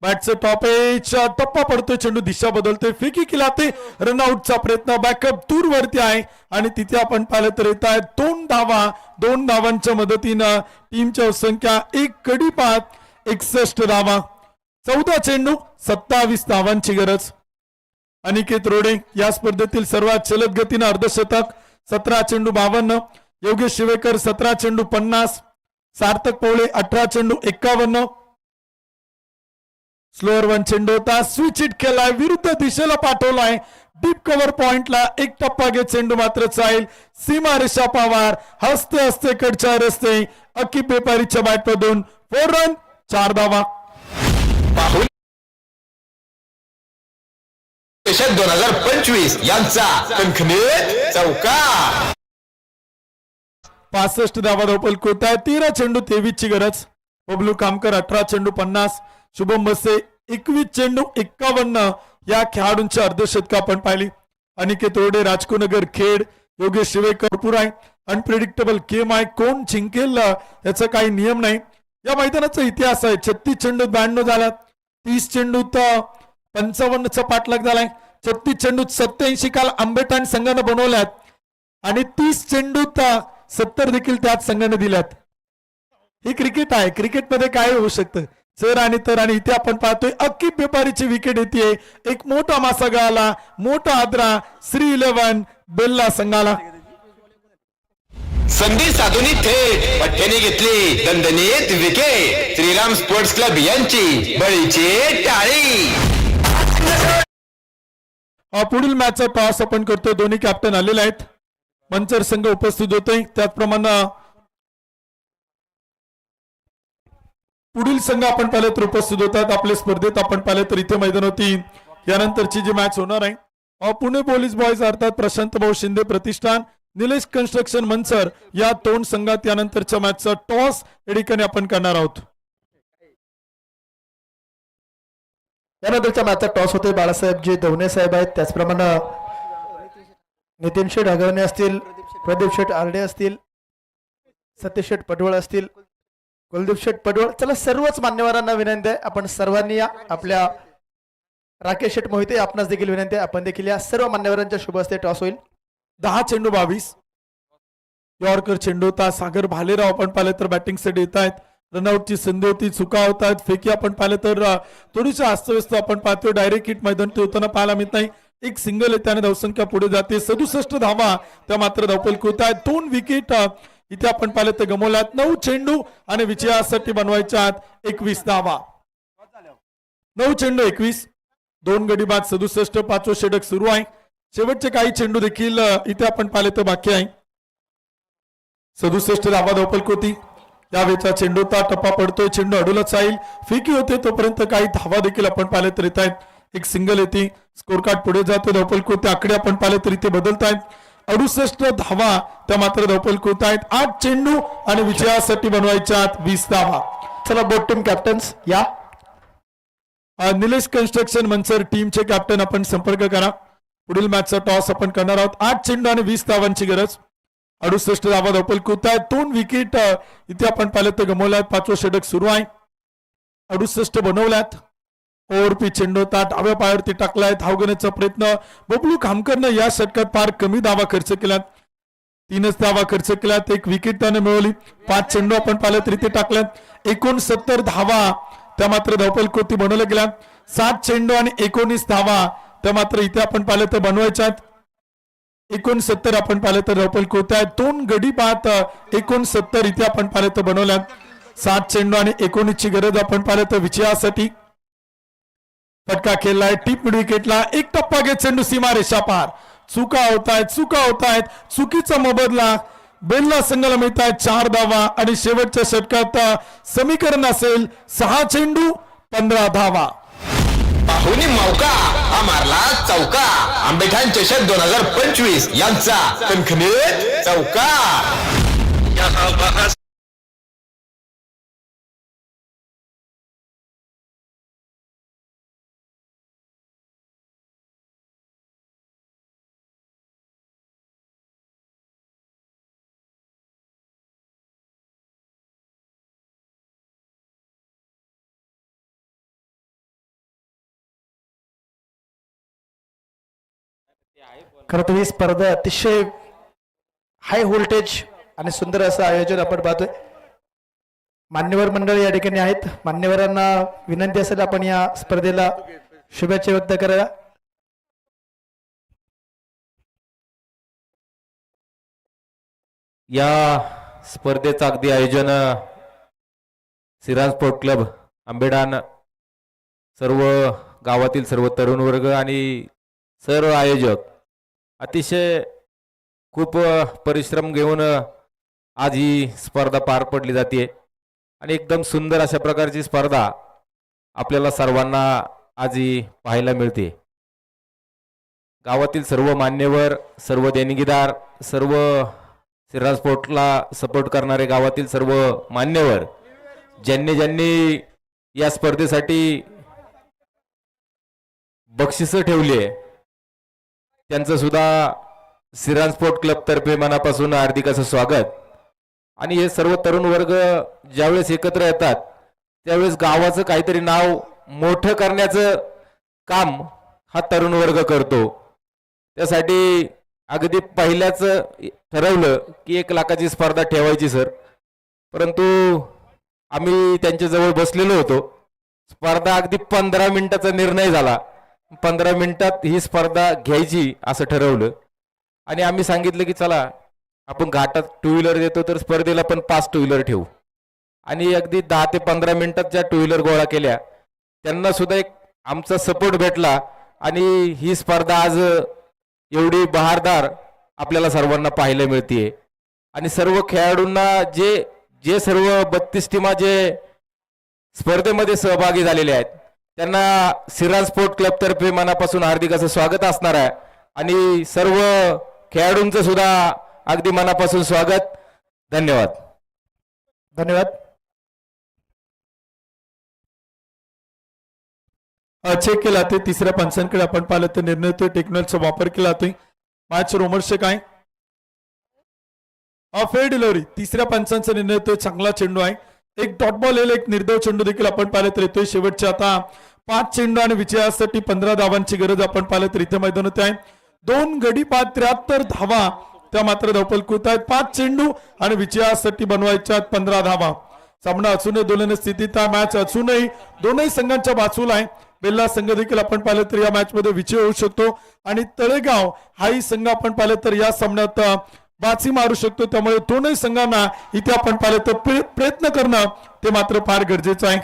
बॅटचं टॉप एज, टप्पा पडतोय, चेंडू दिशा बदलतोय, फेकी केला ते रनआउटचा प्रयत्न, बॅकअप दूर वरती आहे आणि तिथे आपण पाहिलं तर येत आहेत 2 धावा. 2 धावांच्या मदतीनं टीमच्या संख्या 1 गडी बाद 61 धावा. 14 चेंडू 27 धावांची गरज. अनिकेत रोडे या स्पर्धेतील सर्वात जलद गतीनं अर्धशतक, 17 चेंडू 52. योगेश शिवेकर 17 चेंडू 50. सार्थक पवळे 18 चेंडू 51. स्लोअर 1 चेंडू होता, स्विच हिट केलाय, विरुद्ध दिशेला पाठवलाय, डीप कव्हर पॉइंटला एक टप्पा घे, चेंडू मात्र चाईल, सीमा रेषा पवार हसते हसते कडच्या रस्ते. अकिब बेपारीच्या बॅटमधून 4 रन 4 धावा. चषक 2025 यांचा खणखणीत चौकार. 65 धावा धावपल होत आहे, 13 चेंडू 23 ची गरज. बबलू कामकर 18 चेंडू 50. शुभम बसे 21 चेंडू 51 या खेळाडूंची अर्धशतक आपण पाहिली. अनिकेत रोडे राजकुनगर खेड, योगेश शिवेकर भरपूर आहे. अनप्रिडिक्टेबल गेम आहे, कोण जिंकेल याचा काही नियम नाही. या मैदानाचा इतिहास आहे, 36 चेंडूत 92 झाल्यात, 30 चेंडूत 55चा पाठलाग झालाय, 36 चेंडूत 87 काल आंबेठाण संघानं बनवल्यात आणि 30 चेंडूत 70 देखील त्याच संघाने दिल्यात. ही क्रिकेट आहे, क्रिकेटमध्ये काय होऊ शकतं, सर आणि तर. आणि इथे आपण पाहतोय अकिब बेपारीची विकेट येते, एक मोठा मासा गळाला, मोठा आदरा श्री 11 बेल्ला संघाला. संधी साधून थेट पठ्ठ्याने घेतली दणदणीत विकेट. श्रीराम स्पोर्ट्स क्लब यांची बळीची टाळी. पुढील मॅचचा टॉस आपण करतोय, दोन्ही कॅप्टन आलेले आहेत, मंचर संघ उपस्थित होतोय. त्याचप्रमाणे पुढील संघ आपण पाहिलं तर उपस्थित होतात आपल्या स्पर्धेत. आपण पाहिलं तर इथे मैदान होती. यानंतरची जी मॅच होणार आहे पुणे पोलीस बॉयज अर्थात प्रशांत भाऊ शिंदे प्रतिष्ठान, निलेश कन्स्ट्रक्शन मंचर या 2 संघात यानंतरच्या मॅचचा टॉस या ठिकाणी आपण करणार आहोत. त्यानंतरच्या मॅचचा टॉस होते बाळासाहेब जी दवणे साहेब आहेत, त्याचप्रमाणे नितीन शेठ अगवणे असतील, प्रदीप शेठ आरडे असतील, सतीश शेठ पटवळ असतील, कुलदीप शेठ पटवळ. चला सर्वच मान्यवरांना विनंती आहे, आपण सर्वांनी या. आपल्या राकेश शेठ मोहिते आपणास देखील विनंती आहे, आपण देखील या. सर्व मान्यवरांच्या शुभ हस्ते टॉस होईल. 10 चेंडू 22. यॉर्कर चेंडू होता, सागर भालेराव आपण पाहिलं तर बॅटिंग साठी येत आहेत, रनआउटची संधी होती, चुका होत आहेत, फेकी आपण पाहिलं तर थोडीशी अस्तव्यस्त आपण पाहतोय. डायरेक्ट हिट मैदान होताना पाहायला मिळत नाही, एक सिंगल आहे त्याने धावसंख्या पुढे जाते. 67 धावा त्या मात्र धावपल होत आहेत. 2 विकेट इथे आपण पाहिलं तर गमवल्यात. 9 चेंडू आणि विजयासाठी बनवायच्या 21 धावा. 9 चेंडू 21. 2 गडी बाद 67 पाचवं षटक सुरू आहे. शेवटचे काही चेंडू देखील इथे आपण पाहिले तर बाकी आहे. 67 धावा धावपलकृती. यावेळेचा चेंडूचा टप्पा पडतोय, चेंडू अडूलच जाईल, फेकी होते तोपर्यंत काही धावा देखील आपण पाहिले तर येत आहेत. एक सिंगल येते, स्कोर कार्ड पुढे जातो. धावपलकृती आकडे आपण पाहिले तर इथे बदलत आहेत. 68 धावा त्या मात्र धावपलकृत आहेत. 8 चेंडू आणि विजयासाठी बनवायच्या 20 धावा. चला बोट टीम कॅप्टन्स या. निलेश कन्स्ट्रक्शन मनसर टीमचे कॅप्टन आपण संपर्क करा. पुढील मॅचचा टॉस आपण करणार आहोत. 8 चेंडू आणि 20 धावांची गरज. 68 धावा धावपलकृत आहेत. 2 विकेट इथे आपण पाहिलं तर गमावल्यात. 5वं षटक सुरू आहे. 68 बनवल्यात. ओव्हरपी चेंडू डाव्या पायावरती टाकलाय. धावगण्याचा प्रयत्न बबलू खामकरनं या षटकात फार कमी धावा खर्च केल्यात. 3च धावा खर्च केल्यात. 1 विकेट त्याने मिळवली. 5 चेंडू आपण पाहिलं तर इथे टाकल्यात. 69 धावा त्या मात्र धावपलकृती बनवल्या गेल्या. 7 चेंडू आणि 19 धावा त्या मात्र इथे आपण पाहिलं तर बनवायच्यात. 69 आपण पाहिलं तर धावपलकृत आहेत. 2 गडी बाद 69 इथे आपण पाहिलं तर बनवल्यात. 7 चेंडू आणि 19 ची गरज आपण पाहिलं तर विजयासाठी. फटका खेळलाय टीप मिड विकेटला. 1 टप्पा घेत चेंडू सीमारेषा पार. चुका होत आहेत. चुकीचा मोबदला बेल्ला संघाला मिळत आहे 4 धावा आणि शेवटच्या षटकात समीकरण असेल 6 चेंडू 15 धावा. पाहुणी मौका हा मारला चौका. आंबेठाण चषक 2025 यांचा कणखणीत चौका. खरं तर ही स्पर्धा अतिशय हाय व्होल्टेज आणि सुंदर असं आयोजन आपण पाहतोय. मान्यवर मंडळ या ठिकाणी आहेत. मान्यवरांना विनंती असेल आपण या स्पर्धेला शुभेच्छा व्यक्त करायला. या स्पर्धेचं अगदी आयोजन श्रीराम स्पोर्ट क्लब आंबेडान, सर्व गावातील सर्व तरुण वर्ग आणि सर्व आयोजक अतिशय खूप परिश्रम घेऊन आज ही स्पर्धा पार पडली जाते आणि एकदम सुंदर अशा प्रकारची स्पर्धा आपल्याला सर्वांना आज ही पाहायला मिळते. गावातील सर्व मान्यवर, सर्व देणगीदार, सर्व श्रीराम स्पोर्टला सपोर्ट करणारे गावातील सर्व मान्यवर ज्यांनी या स्पर्धेसाठी बक्षिसं ठेवली आहे त्यांचं सुद्धा श्रीराम स्पोर्ट क्लब तर्फे मनापासून हार्दिक असं स्वागत. आणि हे सर्व तरुण वर्ग ज्यावेळेस एकत्र येतात त्यावेळेस गावाचं काहीतरी नाव मोठं करण्याचं काम हा तरुण वर्ग करतो. त्यासाठी अगदी पहिल्याच ठरवलं की 1 लाखाची स्पर्धा ठेवायची सर, परंतु आम्ही त्यांच्याजवळ बसलेलो होतो. स्पर्धा अगदी 15 मिनिटाचा निर्णय झाला. 15 मिनिटात ही स्पर्धा घ्यायची असं ठरवलं आणि आम्ही सांगितलं की चला आपण घाटात 2 व्हीलर देतो तर स्पर्धेला पण 5 2 व्हीलर ठेवू. आणि अगदी 10 ते 15 मिनिटात ज्या 2 व्हीलर गोळा केल्या त्यांना सुद्धा एक आमचा सपोर्ट भेटला आणि ही स्पर्धा आज एवढी बहारदार आपल्याला सर्वांना पाहायला मिळते. आणि सर्व खेळाडूंना जे सर्व 32 टीमा जे स्पर्धेमध्ये सहभागी झालेले आहेत त्यांना श्रीराम स्पोर्ट क्लब तर्फे मनापासून हार्दिक असं स्वागत असणार आहे. आणि सर्व खेळाडूंचं सुद्धा अगदी मनापासून स्वागत. धन्यवाद. धन्यवाद. चेक केला ते 3ऱ्या पंचांकडे आपण पाहिलं तर निर्णय होतोय. टेक्नॉलॉजीचा वापर केला जातोय. मॅच रोमर्सचे काय फेअर डिलिव्हरी 3ऱ्या पंचांचा निर्णय होतोय. चांगला चेंडू आहे. 1 डॉट बॉल येईल. 1 निर्धाव चेंडू देखील आपण पाहिलं तर येतोय. शेवटचे आता 5 चेंडू आणि विजयासाठी 15 धावांची गरज आपण पाहिलं तर इथे मैदान होते आहे. 2 गडी बाद 73 धावा त्या मात्र धावपलकृत आहेत. 5 चेंडू आणि विजयासाठी बनवायच्या 15 धावा. सामना अजूनही दोलन स्थितीत आहे. मॅच अजूनही दोनही संघांच्या बाजूला आहे. बेल्ला संघ देखील आपण पाहिलं तर या मॅच मध्ये विजय होऊ शकतो आणि तळेगाव हाही संघ आपण पाहिलं तर या सामन्यात बाजी मारू शकतो. त्यामुळे दोनही संघांना इथे आपण पाहिलं तर प्रयत्न करणं ते मात्र फार गरजेचं आहे.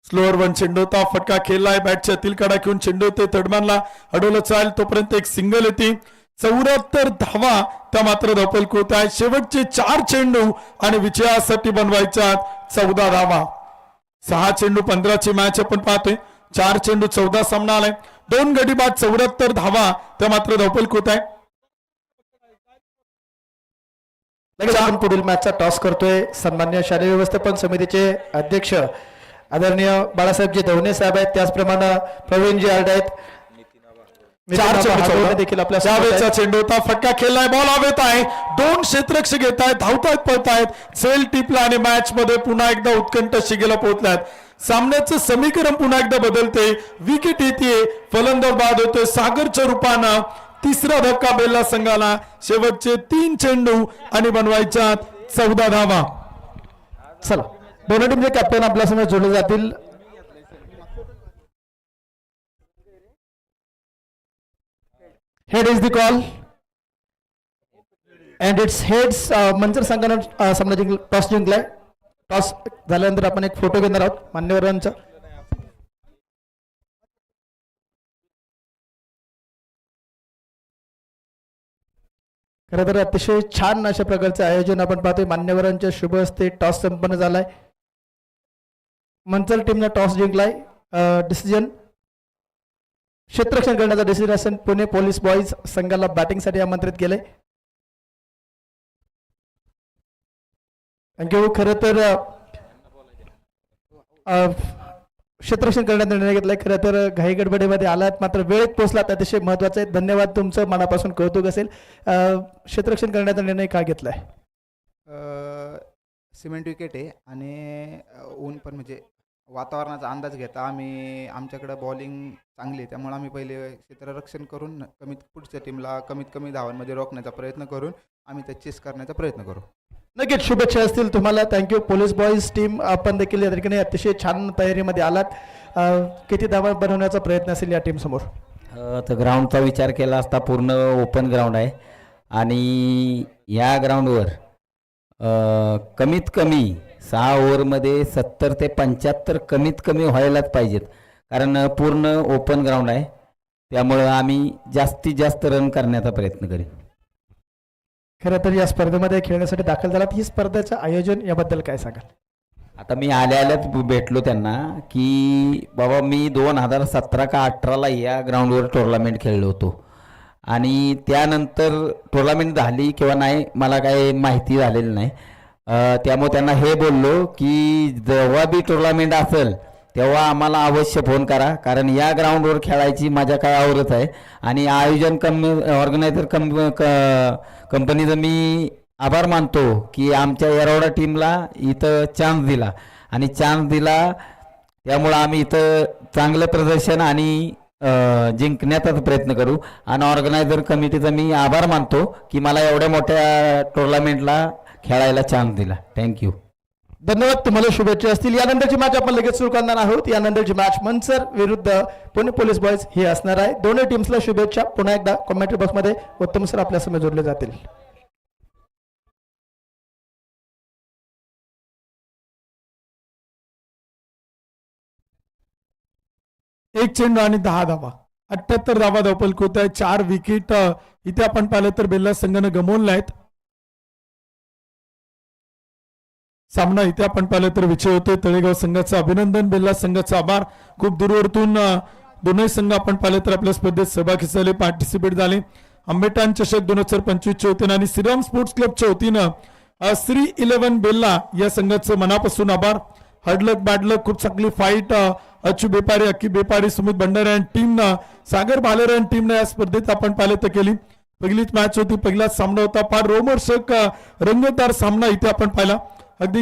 स्लोअर वन चेंडू होता, फटका खेळलाय, बॅटच्या अतील कडा घेऊन चेंडू होते, थर्डमॅनला अडवलं चाल, तोपर्यंत एक सिंगल येते. 74 धावा त्या मात्र धावपल होत आहे. शेवटचे 4 चेंडू आणि विजयासाठी बनवायच्या 14 धावा. 6 चेंडू 15ची मॅच आपण पाहतोय. 4 चेंडू 14 सामना आलाय. 2 गडी बाद 74 धावा त्या मात्र धावपल होत आहे. लगेच आपण पुढील मॅचचा टॉस करतोय. सन्मान्य शालेय व्यवस्थापन समितीचे अध्यक्ष आदरणीय बाळासाहेबजी धवणे साहेब आहेत, त्याचप्रमाणे प्रवीणजी आर्डे आहेत. 4 चेंडू देखील आपल्या वेळचा चेंडू होता, फटका खेळलाय, बॉल हवेत आहे. 2 क्षेत्ररक्षक घेत आहेत, धावतायत, पळतायत, सेल टिपला आणि मॅच मध्ये पुन्हा एकदा उत्कंठ शिगेला पोहोचलाय. सामन्याचं समीकरण पुन्हा एकदा बदलते. विकेट येते, फलंदाज बाद होतोय सागरच्या रूपानं. तिसरा धक्का बेल्ला संघाला. शेवटचे 3 चेंडू आणि बनवायच्या 14 धावा. चला दोन्ही टीमचे कॅप्टन आपल्या समोर जोडले जातील. Head is the call and it's heads. Manchar संघानं सामना टॉस जिंकलाय. टॉस झाल्यानंतर आपण एक फोटो घेणार आहोत मान्यवरांचा. खरं तर अतिशय छान अशा प्रकारचे आयोजन आपण पाहतोय. मान्यवरांच्या शुभ हस्ते टॉस संपन्न झालाय. मंचर टीमनं टॉस जिंकलाय. डिसिजन क्षेत्ररक्षण करण्याचा डिसिजन असेल. पुणे पोलीस बॉईज संघाला बॅटिंगसाठी आमंत्रित केले. थँक्यू. खरं तर क्षेत्ररक्षण करण्याचा निर्णय घेतलाय. खरं तर घाई गडबडीमध्ये आलात, मात्र वेळेत पोहोचलात, अतिशय महत्वाचं आहे. धन्यवाद, तुमचं मनापासून कौतुक असेल. क्षेत्ररक्षण करण्याचा निर्णय का घेतलाय? सिमेंट विकेट आहे आणि ऊन पण म्हणजे वातावरणाचा अंदाज घेता आम्ही आमच्याकडं बॉलिंग चांगली आहे, त्यामुळे आम्ही पहिले क्षेत्ररक्षण करून पुढच्या टीमला कमीत कमी धावांमध्ये रोखण्याचा प्रयत्न करून आम्ही ते चेस करण्याचा प्रयत्न करू. नक्कीच शुभेच्छा असतील तुम्हाला. थँक्यू. पोलीस बॉईज टीम आपण देखील या ठिकाणी अतिशय छान तयारीमध्ये आलात. किती धावा बनवण्याचा प्रयत्न असेल या टीम समोर? तर ग्राउंडचा विचार केला असता पूर्ण ओपन ग्राउंड आहे आणि या ग्राउंडवर कमीत कमी 6 ओव्हरमध्ये 70 ते 75 कमीत कमी व्हायलाच पाहिजेत, कारण पूर्ण ओपन ग्राउंड आहे. त्यामुळं आम्ही जास्तीत जास्त रन करण्याचा प्रयत्न करेन. खरं तर या स्पर्धेमध्ये खेळण्यासाठी दाखल झालात. ही स्पर्धेचं आयोजन याबद्दल काय सांगाल? आता मी आल्याच भेटलो त्यांना की बाबा मी 2017 का 18ला या ग्राउंडवर टुर्नामेंट खेळलो होतो आणि त्यानंतर टुर्नामेंट झाली किंवा नाही मला काही माहिती झालेली नाही. त्यामुळे त्यांना हे बोललो की जेव्हा बी टुर्नामेंट असेल तेव्हा आम्हाला अवश्य फोन करा, कारण या ग्राउंडवर खेळायची मजा काय आवडत आहे. आणि आयोजन ऑर्गनायझर कंपनीचं मी आभार मानतो की आमच्या येरवडा टीमला इथं चान्स दिला आणि चान्स दिला, त्यामुळं आम्ही इथं चांगलं प्रदर्शन आणि जिंकण्याचाच प्रयत्न करू. आणि ऑर्गनायझर कमिटीचा मी आभार मानतो की मला एवढ्या मोठ्या टुर्नामेंटला खेळायला चान्स दिला. थँक्यू. धन्यवाद. तुम्हाला शुभेच्छा असतील. यानंतरची मॅच आपण लगेच सुरू करणार आहोत. यानंतरची मॅच मंचर विरुद्ध पुणे पोलीस बॉईज ही असणार आहे. दोन्ही टीम्सला शुभेच्छा. पुन्हा एकदा कॉमेंट्री बॉक्समध्ये उत्तम सर आपल्या समोर जोडले जातील. एक चेंडू आणि 10 धावा. 78 धावा धावपल होत आहे. 4 विकेट इथे आपण पाहिलं तर बेल्ला संघानं गमावले आहेत. सामना इथे आपण पाहिलं तर विजय होते. तळेगाव संघाचं अभिनंदन, बेल्ला संघाचा आभार. खूप दूरवरतून दोन्ही संघ आपण पाहिलं तर आपल्या स्पर्धेत सहभागी झाले, पार्टिसिपेट झाले. आंबेटान चषक 2025 वतीनं आणि श्रीराम स्पोर्ट्स क्लबच्या वतीनं श्री 11 बेल्ला या संघाचं मनापासून आभार. हडलक बॅडलक खूप चांगली फाईट अच्चू बेपारी, अक्की बेपारी, सुमित भंडारे आणि टीमनं, सागर भालेराव आणि टीमनं या स्पर्धेत आपण पाहिलं तर केली. पहिलीच मॅच होती, पहिलाच सामना होता. फार रोमहर्षक रंगतदार सामना इथे आपण पाहिला. अगदी